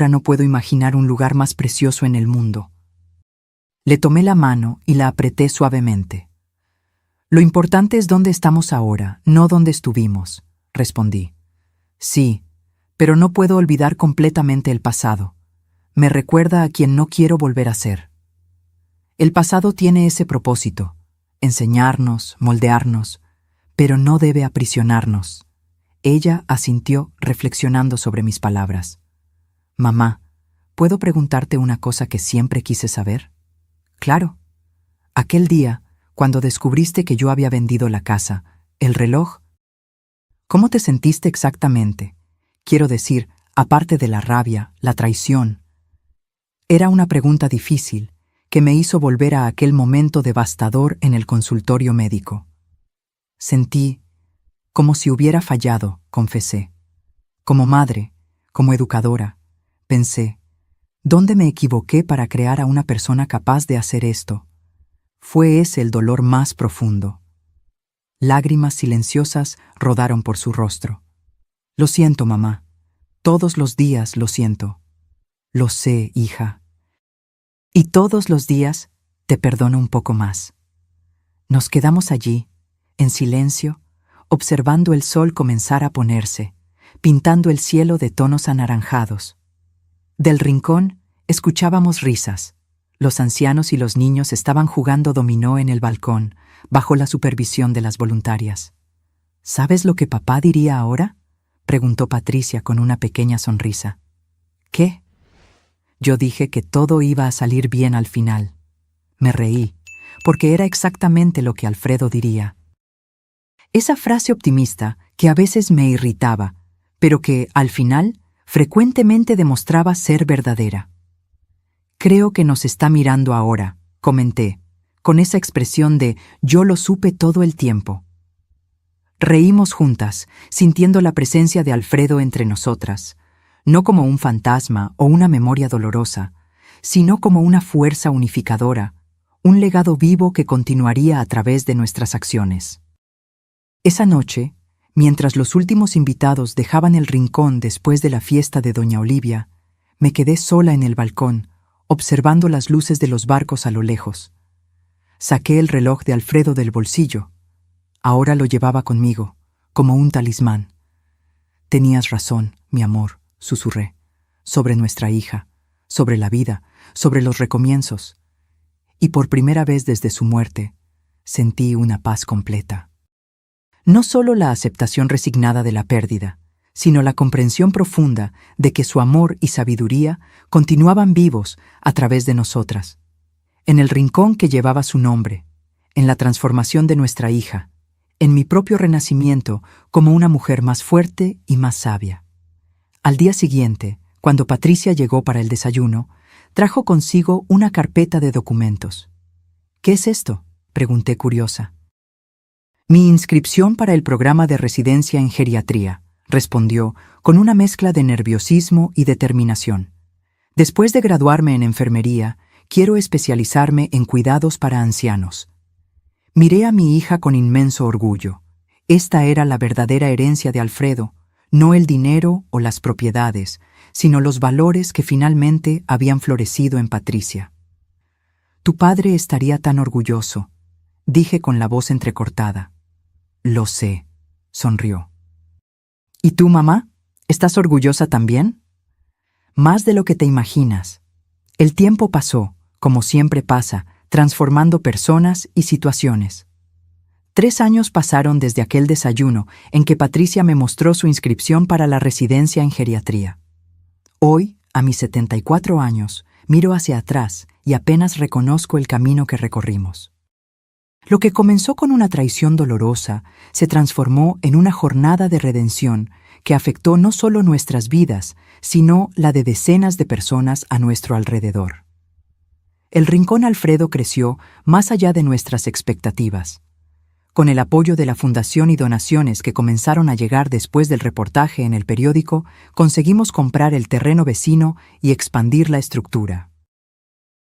no puedo imaginar un lugar más precioso en el mundo. Le tomé la mano y la apreté suavemente. Lo importante es dónde estamos ahora, no dónde estuvimos, respondí. Sí, pero no puedo olvidar completamente el pasado. Me recuerda a quien no quiero volver a ser. El pasado tiene ese propósito, enseñarnos, moldearnos, pero no debe aprisionarnos. Ella asintió reflexionando sobre mis palabras. Mamá, ¿puedo preguntarte una cosa que siempre quise saber? Claro. Aquel día, cuando descubriste que yo había vendido la casa, el reloj, ¿cómo te sentiste exactamente? Quiero decir, aparte de la rabia, la traición. Era una pregunta difícil, que me hizo volver a aquel momento devastador en el consultorio médico. Sentí como si hubiera fallado, confesé. Como madre, como educadora, pensé, ¿dónde me equivoqué para crear a una persona capaz de hacer esto? Fue ese el dolor más profundo. Lágrimas silenciosas rodaron por su rostro. Lo siento, mamá. Todos los días lo siento. Lo sé, hija. Y todos los días te perdono un poco más. Nos quedamos allí, en silencio, observando el sol comenzar a ponerse, pintando el cielo de tonos anaranjados. Del rincón escuchábamos risas. Los ancianos y los niños estaban jugando dominó en el balcón, bajo la supervisión de las voluntarias. ¿Sabes lo que papá diría ahora?, preguntó Patricia con una pequeña sonrisa. ¿Qué? Yo dije que todo iba a salir bien al final. Me reí, porque era exactamente lo que Alfredo diría. Esa frase optimista que a veces me irritaba, pero que, al final, frecuentemente demostraba ser verdadera. Creo que nos está mirando ahora, comenté, con esa expresión de yo lo supe todo el tiempo. Reímos juntas, sintiendo la presencia de Alfredo entre nosotras, no como un fantasma o una memoria dolorosa, sino como una fuerza unificadora, un legado vivo que continuaría a través de nuestras acciones. Esa noche, mientras los últimos invitados dejaban el rincón después de la fiesta de doña Olivia, me quedé sola en el balcón, observando las luces de los barcos a lo lejos. Saqué el reloj de Alfredo del bolsillo. Ahora lo llevaba conmigo, como un talismán. Tenías razón, mi amor, susurré, sobre nuestra hija, sobre la vida, sobre los recomienzos. Y por primera vez desde su muerte, sentí una paz completa. No solo la aceptación resignada de la pérdida, sino la comprensión profunda de que su amor y sabiduría continuaban vivos a través de nosotras, en el rincón que llevaba su nombre, en la transformación de nuestra hija, en mi propio renacimiento como una mujer más fuerte y más sabia. Al día siguiente, cuando Patricia llegó para el desayuno, trajo consigo una carpeta de documentos. ¿Qué es esto?, pregunté curiosa. Mi inscripción para el programa de residencia en geriatría, respondió, con una mezcla de nerviosismo y determinación. Después de graduarme en enfermería, quiero especializarme en cuidados para ancianos. Miré a mi hija con inmenso orgullo. Esta era la verdadera herencia de Alfredo, no el dinero o las propiedades, sino los valores que finalmente habían florecido en Patricia. Tu padre estaría tan orgulloso, dije con la voz entrecortada. Lo sé, sonrió. ¿Y tú, mamá? ¿Estás orgullosa también? Más de lo que te imaginas. El tiempo pasó, como siempre pasa, transformando personas y situaciones. 3 años pasaron desde aquel desayuno en que Patricia me mostró su inscripción para la residencia en geriatría. Hoy, a mis 74 años, miro hacia atrás y apenas reconozco el camino que recorrimos. Lo que comenzó con una traición dolorosa se transformó en una jornada de redención que afectó no solo nuestras vidas, sino la de decenas de personas a nuestro alrededor. El Rincón Alfredo creció más allá de nuestras expectativas. Con el apoyo de la Fundación y donaciones que comenzaron a llegar después del reportaje en el periódico, conseguimos comprar el terreno vecino y expandir la estructura.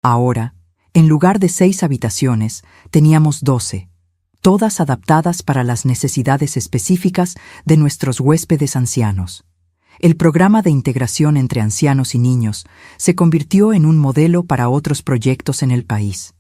Ahora, en lugar de 6 habitaciones, teníamos 12, todas adaptadas para las necesidades específicas de nuestros huéspedes ancianos. El programa de integración entre ancianos y niños se convirtió en un modelo para otros proyectos en el país.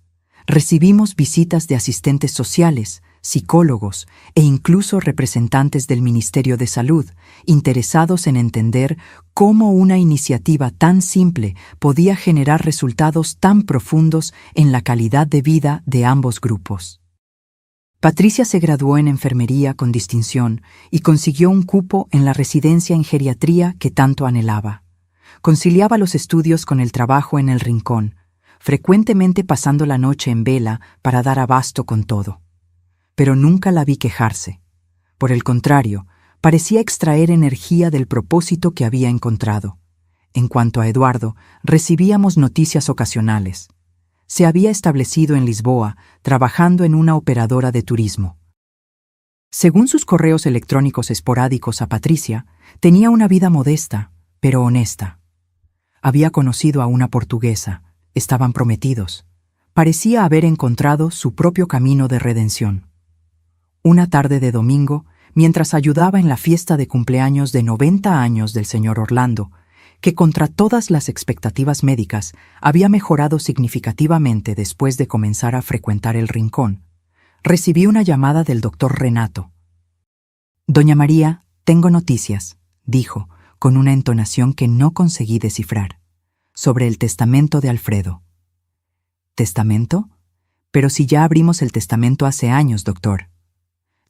Recibimos visitas de asistentes sociales, psicólogos e incluso representantes del Ministerio de Salud, interesados en entender cómo una iniciativa tan simple podía generar resultados tan profundos en la calidad de vida de ambos grupos. Patricia se graduó en enfermería con distinción y consiguió un cupo en la residencia en geriatría que tanto anhelaba. Conciliaba los estudios con el trabajo en el Rincón, frecuentemente pasando la noche en vela para dar abasto con todo. Pero nunca la vi quejarse. Por el contrario, parecía extraer energía del propósito que había encontrado. En cuanto a Eduardo, recibíamos noticias ocasionales. Se había establecido en Lisboa, trabajando en una operadora de turismo. Según sus correos electrónicos esporádicos a Patricia, tenía una vida modesta, pero honesta. Había conocido a una portuguesa, estaban prometidos. Parecía haber encontrado su propio camino de redención. Una tarde de domingo, mientras ayudaba en la fiesta de cumpleaños de 90 años del señor Orlando, que contra todas las expectativas médicas había mejorado significativamente después de comenzar a frecuentar el Rincón, recibí una llamada del doctor Renato. «Doña María, tengo noticias», dijo, con una entonación que no conseguí descifrar, «sobre el testamento de Alfredo». «¿Testamento? Pero si ya abrimos el testamento hace años, doctor».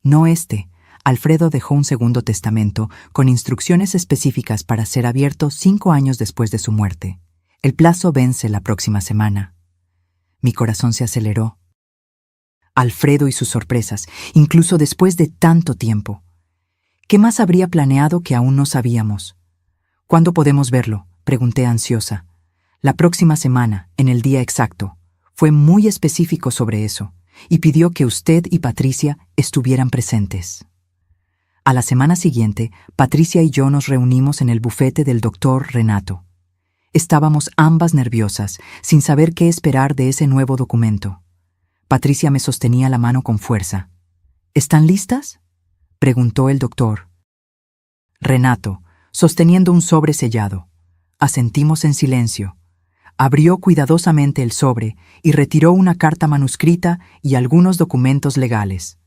«No este. Alfredo dejó un segundo testamento con instrucciones específicas para ser abierto 5 años después de su muerte. El plazo vence la próxima semana». Mi corazón se aceleró. Alfredo y sus sorpresas, incluso después de tanto tiempo. ¿Qué más habría planeado que aún no sabíamos? «¿Cuándo podemos verlo?», pregunté ansiosa. «La próxima semana, en el día exacto». Fue muy específico sobre eso, y pidió que usted y Patricia estuvieran presentes. A la semana siguiente, Patricia y yo nos reunimos en el bufete del doctor Renato. Estábamos ambas nerviosas, sin saber qué esperar de ese nuevo documento. Patricia me sostenía la mano con fuerza. «¿Están listas?», preguntó el doctor. Renato, sosteniendo un sobre sellado. Asentimos en silencio. Abrió cuidadosamente el sobre y retiró una carta manuscrita y algunos documentos legales.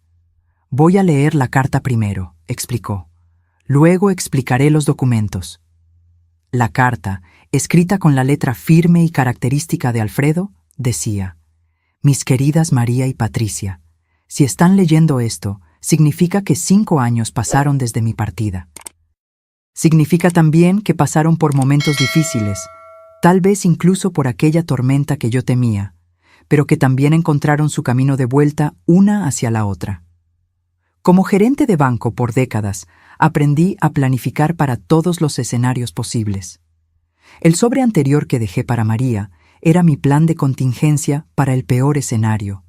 «Voy a leer la carta primero», explicó. «Luego explicaré los documentos». La carta, escrita con la letra firme y característica de Alfredo, decía: «Mis queridas María y Patricia, si están leyendo esto, significa que 5 años pasaron desde mi partida. Significa también que pasaron por momentos difíciles, tal vez incluso por aquella tormenta que yo temía, pero que también encontraron su camino de vuelta una hacia la otra. Como gerente de banco por décadas, aprendí a planificar para todos los escenarios posibles. El sobre anterior que dejé para María era mi plan de contingencia para el peor escenario.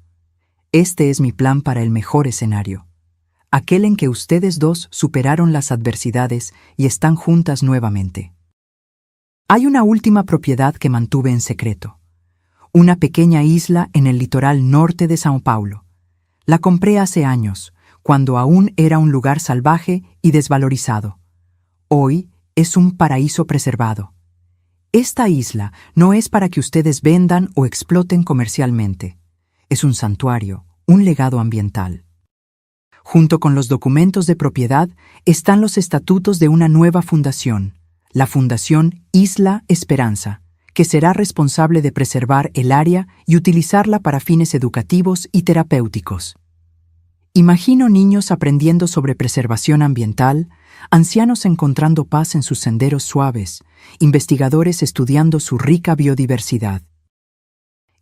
Este es mi plan para el mejor escenario, aquel en que ustedes dos superaron las adversidades y están juntas nuevamente. Hay una última propiedad que mantuve en secreto. Una pequeña isla en el litoral norte de São Paulo. La compré hace años, cuando aún era un lugar salvaje y desvalorizado. Hoy es un paraíso preservado. Esta isla no es para que ustedes vendan o exploten comercialmente. Es un santuario, un legado ambiental. Junto con los documentos de propiedad están los estatutos de una nueva fundación, la Fundación Isla Esperanza, que será responsable de preservar el área y utilizarla para fines educativos y terapéuticos. Imagino niños aprendiendo sobre preservación ambiental, ancianos encontrando paz en sus senderos suaves, investigadores estudiando su rica biodiversidad.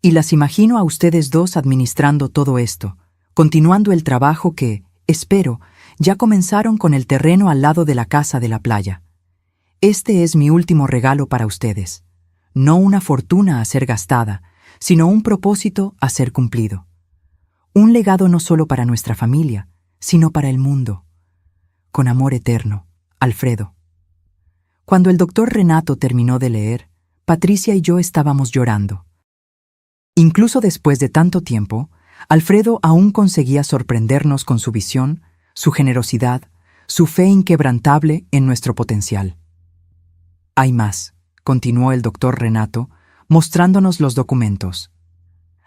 Y las imagino a ustedes dos administrando todo esto, continuando el trabajo que, espero, ya comenzaron con el terreno al lado de la casa de la playa. Este es mi último regalo para ustedes. No una fortuna a ser gastada, sino un propósito a ser cumplido. Un legado no solo para nuestra familia, sino para el mundo. Con amor eterno, Alfredo. Cuando el doctor Renato terminó de leer, Patricia y yo estábamos llorando. Incluso después de tanto tiempo, Alfredo aún conseguía sorprendernos con su visión, su generosidad, su fe inquebrantable en nuestro potencial. Hay más, continuó el doctor Renato, mostrándonos los documentos.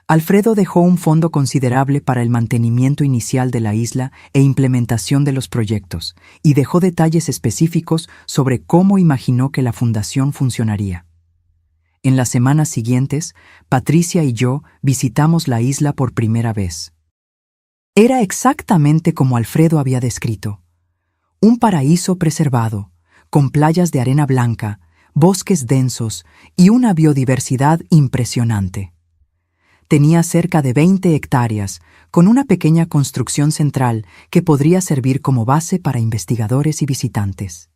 Alfredo dejó un fondo considerable para el mantenimiento inicial de la isla e implementación de los proyectos, y dejó detalles específicos sobre cómo imaginó que la fundación funcionaría. En las semanas siguientes, Patricia y yo visitamos la isla por primera vez. Era exactamente como Alfredo había descrito. Un paraíso preservado, con playas de arena blanca, bosques densos y una biodiversidad impresionante. Tenía cerca de 20 hectáreas, con una pequeña construcción central que podría servir como base para investigadores y visitantes.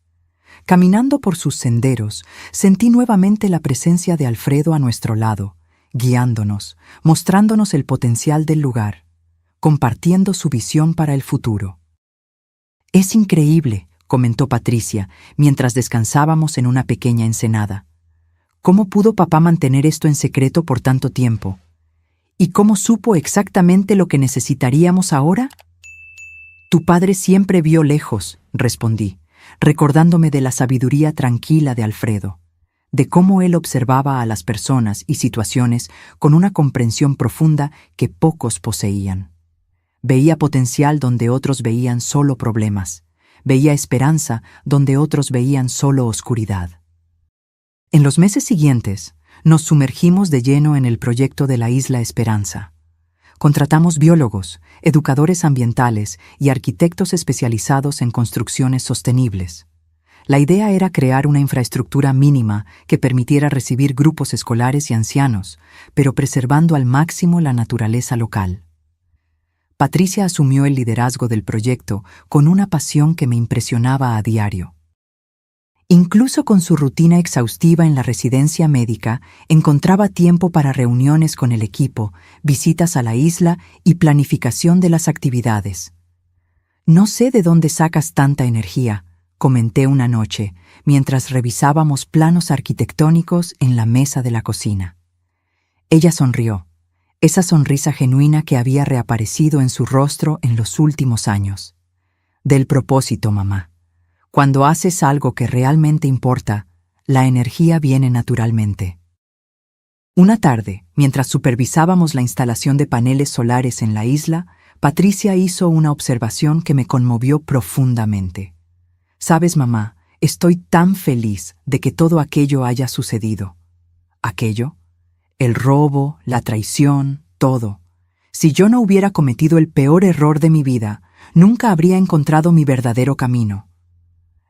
Caminando por sus senderos, sentí nuevamente la presencia de Alfredo a nuestro lado, guiándonos, mostrándonos el potencial del lugar, compartiendo su visión para el futuro. «Es increíble», comentó Patricia, mientras descansábamos en una pequeña ensenada. «¿Cómo pudo papá mantener esto en secreto por tanto tiempo? ¿Y cómo supo exactamente lo que necesitaríamos ahora?» «Tu padre siempre vio lejos», respondí, recordándome de la sabiduría tranquila de Alfredo, de cómo él observaba a las personas y situaciones con una comprensión profunda que pocos poseían. Veía potencial donde otros veían solo problemas, veía esperanza donde otros veían solo oscuridad. En los meses siguientes, nos sumergimos de lleno en el proyecto de la Isla Esperanza. Contratamos biólogos, educadores ambientales y arquitectos especializados en construcciones sostenibles. La idea era crear una infraestructura mínima que permitiera recibir grupos escolares y ancianos, pero preservando al máximo la naturaleza local. Patricia asumió el liderazgo del proyecto con una pasión que me impresionaba a diario. Incluso con su rutina exhaustiva en la residencia médica, encontraba tiempo para reuniones con el equipo, visitas a la isla y planificación de las actividades. «No sé de dónde sacas tanta energía», comenté una noche, mientras revisábamos planos arquitectónicos en la mesa de la cocina. Ella sonrió, esa sonrisa genuina que había reaparecido en su rostro en los últimos años. «Del propósito, mamá. Cuando haces algo que realmente importa, la energía viene naturalmente». Una tarde, mientras supervisábamos la instalación de paneles solares en la isla, Patricia hizo una observación que me conmovió profundamente. «Sabes, mamá, estoy tan feliz de que todo aquello haya sucedido». «¿Aquello?» «El robo, la traición, todo. Si yo no hubiera cometido el peor error de mi vida, nunca habría encontrado mi verdadero camino».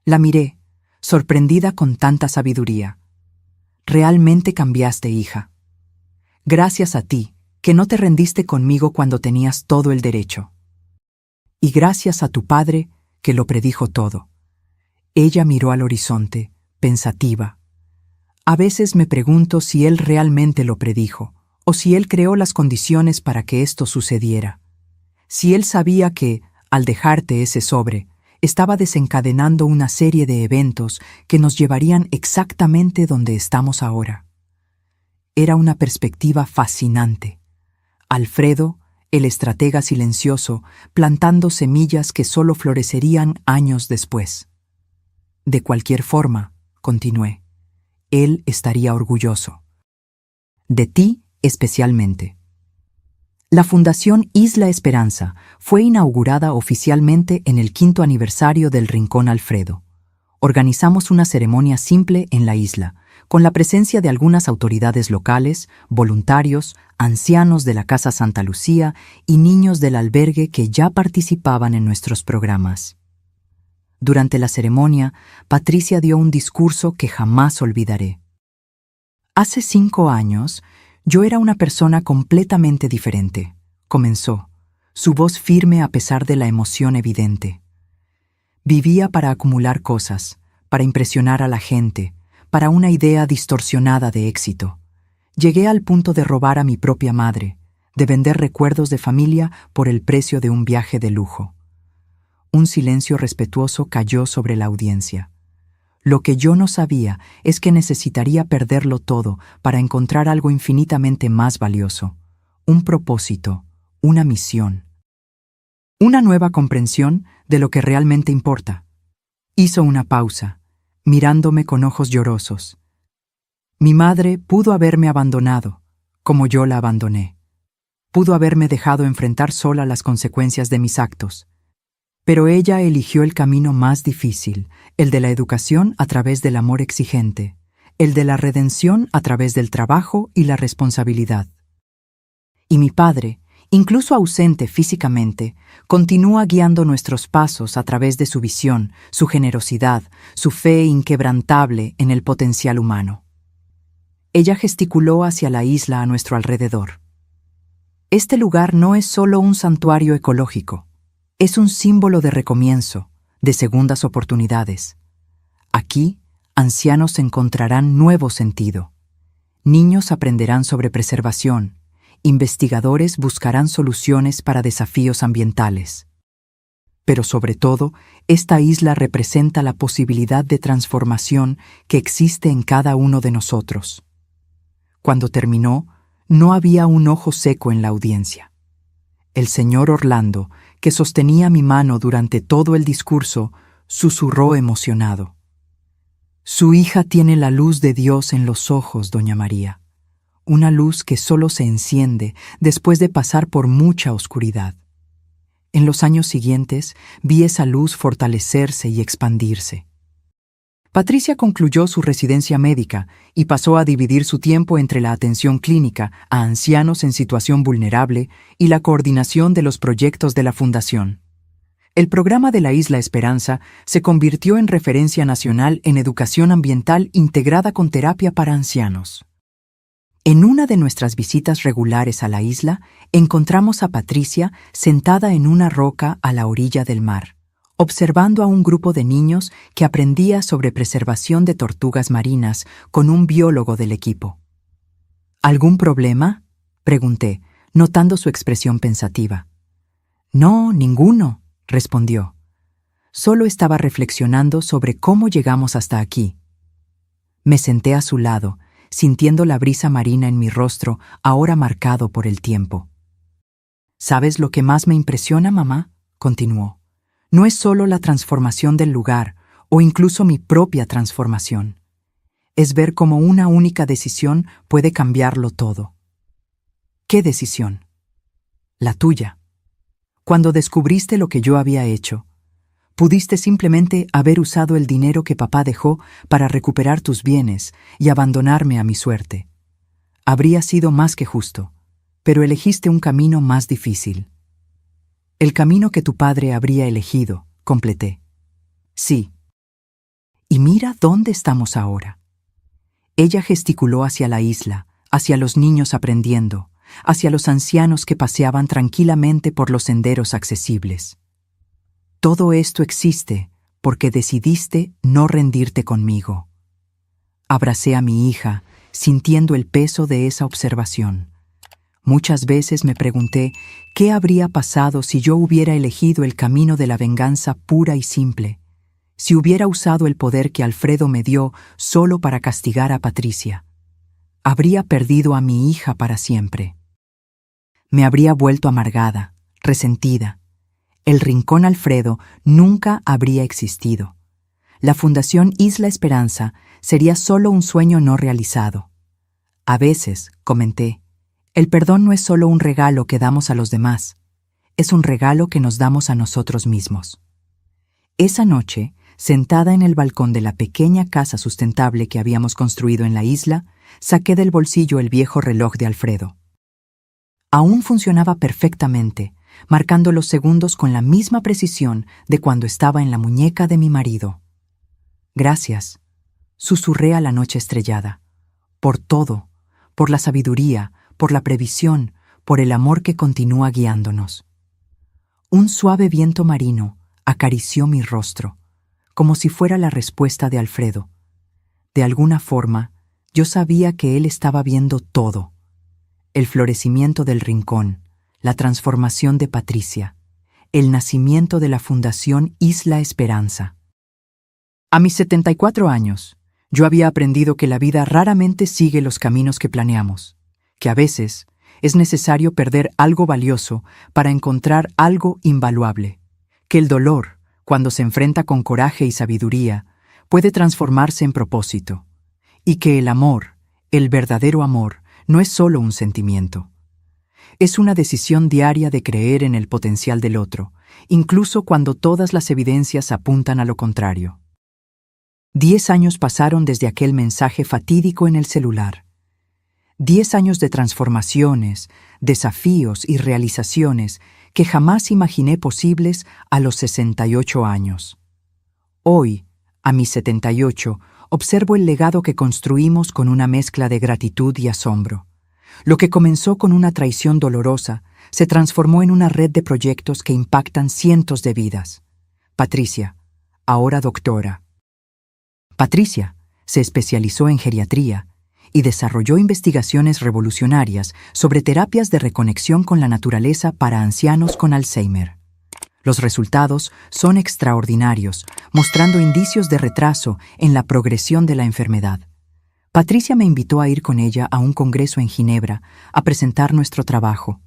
La miré, sorprendida con tanta sabiduría. «Realmente cambiaste, hija. Gracias a ti, que no te rendiste conmigo cuando tenías todo el derecho. Y gracias a tu padre, que lo predijo todo». Ella miró al horizonte, pensativa. A veces me pregunto si él realmente lo predijo, o si él creó las condiciones para que esto sucediera. Si él sabía que, al dejarte ese sobre, estaba desencadenando una serie de eventos que nos llevarían exactamente donde estamos ahora. Era una perspectiva fascinante. Alfredo, el estratega silencioso, plantando semillas que solo florecerían años después. «De cualquier forma», continué, «él estaría orgulloso. De ti especialmente». La Fundación Isla Esperanza fue inaugurada oficialmente en el 5º aniversario del Rincón Alfredo. Organizamos una ceremonia simple en la isla, con la presencia de algunas autoridades locales, voluntarios, ancianos de la Casa Santa Lucía y niños del albergue que ya participaban en nuestros programas. Durante la ceremonia, Patricia dio un discurso que jamás olvidaré. «Hace 5 años, yo era una persona completamente diferente», comenzó. su voz firme a pesar de la emoción evidente. Vivía para acumular cosas, para impresionar a la gente, para una idea distorsionada de éxito. Llegué al punto de robar a mi propia madre, de vender recuerdos de familia por el precio de un viaje de lujo. Un silencio respetuoso cayó sobre la audiencia. Lo que yo no sabía es que necesitaría perderlo todo para encontrar algo infinitamente más valioso, un propósito, una misión. Una nueva comprensión de lo que realmente importa. Hizo una pausa, mirándome con ojos llorosos. Mi madre pudo haberme abandonado, como yo la abandoné. Pudo haberme dejado enfrentar sola las consecuencias de mis actos. Pero ella eligió el camino más difícil, el de la educación a través del amor exigente, el de la redención a través del trabajo y la responsabilidad. Y mi padre, incluso ausente físicamente, continúa guiando nuestros pasos a través de su visión, su generosidad, su fe inquebrantable en el potencial humano. Ella gesticuló hacia la isla a nuestro alrededor. Este lugar no es solo un santuario ecológico, es un símbolo de recomienzo, de segundas oportunidades. Aquí, ancianos encontrarán nuevo sentido. Niños aprenderán sobre preservación. Investigadores buscarán soluciones para desafíos ambientales. Pero sobre todo, esta isla representa la posibilidad de transformación que existe en cada uno de nosotros. Cuando terminó, no había un ojo seco en la audiencia. El señor Orlando, que sostenía mi mano durante todo el discurso, susurró emocionado. Su hija tiene la luz de Dios en los ojos, doña María. Una luz que solo se enciende después de pasar por mucha oscuridad. En los años siguientes vi esa luz fortalecerse y expandirse. Patricia concluyó su residencia médica y pasó a dividir su tiempo entre la atención clínica a ancianos en situación vulnerable y la coordinación de los proyectos de la Fundación. El programa de la Isla Esperanza se convirtió en referencia nacional en educación ambiental integrada con terapia para ancianos. En una de nuestras visitas regulares a la isla, encontramos a Patricia sentada en una roca a la orilla del mar, observando a un grupo de niños que aprendía sobre preservación de tortugas marinas con un biólogo del equipo. ¿Algún problema?, pregunté, notando su expresión pensativa. No, ninguno, respondió. Solo estaba reflexionando sobre cómo llegamos hasta aquí. Me senté a su lado, sintiendo la brisa marina en mi rostro, ahora marcado por el tiempo. ¿Sabes lo que más me impresiona, mamá?, continuó. No es solo la transformación del lugar, o incluso mi propia transformación. Es ver cómo una única decisión puede cambiarlo todo. ¿Qué decisión? La tuya. Cuando descubriste lo que yo había hecho, pudiste simplemente haber usado el dinero que papá dejó para recuperar tus bienes y abandonarme a mi suerte. Habría sido más que justo, pero elegiste un camino más difícil. El camino que tu padre habría elegido, completé. Sí. Y mira dónde estamos ahora. Ella gesticuló hacia la isla, hacia los niños aprendiendo, hacia los ancianos que paseaban tranquilamente por los senderos accesibles. Todo esto existe porque decidiste no rendirte conmigo. Abracé a mi hija, sintiendo el peso de esa observación. Muchas veces me pregunté qué habría pasado si yo hubiera elegido el camino de la venganza pura y simple, si hubiera usado el poder que Alfredo me dio solo para castigar a Patricia. Habría perdido a mi hija para siempre. Me habría vuelto amargada, resentida. El Rincón Alfredo nunca habría existido. La Fundación Isla Esperanza sería solo un sueño no realizado. A veces, comenté, el perdón no es solo un regalo que damos a los demás, es un regalo que nos damos a nosotros mismos. Esa noche, sentada en el balcón de la pequeña casa sustentable que habíamos construido en la isla, saqué del bolsillo el viejo reloj de Alfredo. Aún funcionaba perfectamente, marcando los segundos con la misma precisión de cuando estaba en la muñeca de mi marido. Gracias, susurré a la noche estrellada, por todo, por la sabiduría, por la previsión, por el amor que continúa guiándonos. Un suave viento marino acarició mi rostro, como si fuera la respuesta de Alfredo. De alguna forma, yo sabía que él estaba viendo todo. El florecimiento del rincón, la transformación de Patricia, el nacimiento de la Fundación Isla Esperanza. A mis 74 años, yo había aprendido que la vida raramente sigue los caminos que planeamos, que a veces es necesario perder algo valioso para encontrar algo invaluable, que el dolor, cuando se enfrenta con coraje y sabiduría, puede transformarse en propósito, y que el amor, el verdadero amor, no es solo un sentimiento. Es una decisión diaria de creer en el potencial del otro, incluso cuando todas las evidencias apuntan a lo contrario. 10 años pasaron desde aquel mensaje fatídico en el celular. 10 años de transformaciones, desafíos y realizaciones que jamás imaginé posibles a los 68 años. Hoy, a mis 78, observo el legado que construimos con una mezcla de gratitud y asombro. Lo que comenzó con una traición dolorosa se transformó en una red de proyectos que impactan cientos de vidas. Patricia, ahora doctora. Patricia se especializó en geriatría y desarrolló investigaciones revolucionarias sobre terapias de reconexión con la naturaleza para ancianos con Alzheimer. Los resultados son extraordinarios, mostrando indicios de retraso en la progresión de la enfermedad. Patricia me invitó a ir con ella a un congreso en Ginebra a presentar nuestro trabajo.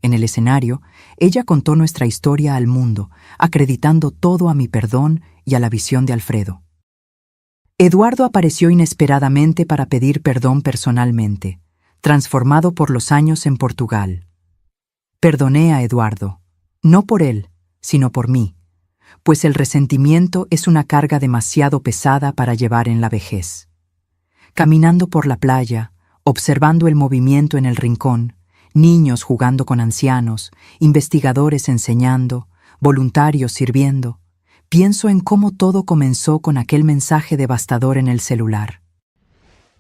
En el escenario, ella contó nuestra historia al mundo, acreditando todo a mi perdón y a la visión de Alfredo. Eduardo apareció inesperadamente para pedir perdón personalmente, transformado por los años en Portugal. Perdoné a Eduardo, no por él, sino por mí, pues el resentimiento es una carga demasiado pesada para llevar en la vejez. Caminando por la playa, observando el movimiento en el rincón, niños jugando con ancianos, investigadores enseñando, voluntarios sirviendo, pienso en cómo todo comenzó con aquel mensaje devastador en el celular.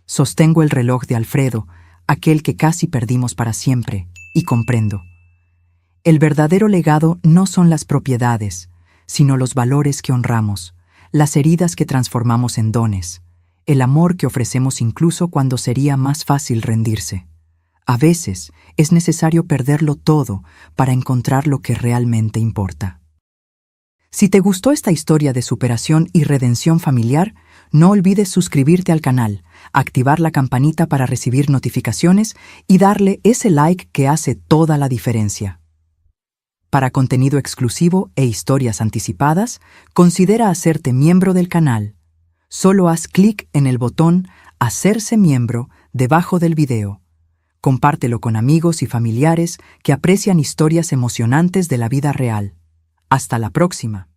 Sostengo el reloj de Alfredo, aquel que casi perdimos para siempre, y comprendo. El verdadero legado no son las propiedades, sino los valores que honramos, las heridas que transformamos en dones, el amor que ofrecemos incluso cuando sería más fácil rendirse. A veces es necesario perderlo todo para encontrar lo que realmente importa. Si te gustó esta historia de superación y redención familiar, no olvides suscribirte al canal, activar la campanita para recibir notificaciones y darle ese like que hace toda la diferencia. Para contenido exclusivo e historias anticipadas, considera hacerte miembro del canal. Solo haz clic en el botón Hacerse miembro debajo del video. Compártelo con amigos y familiares que aprecian historias emocionantes de la vida real. Hasta la próxima.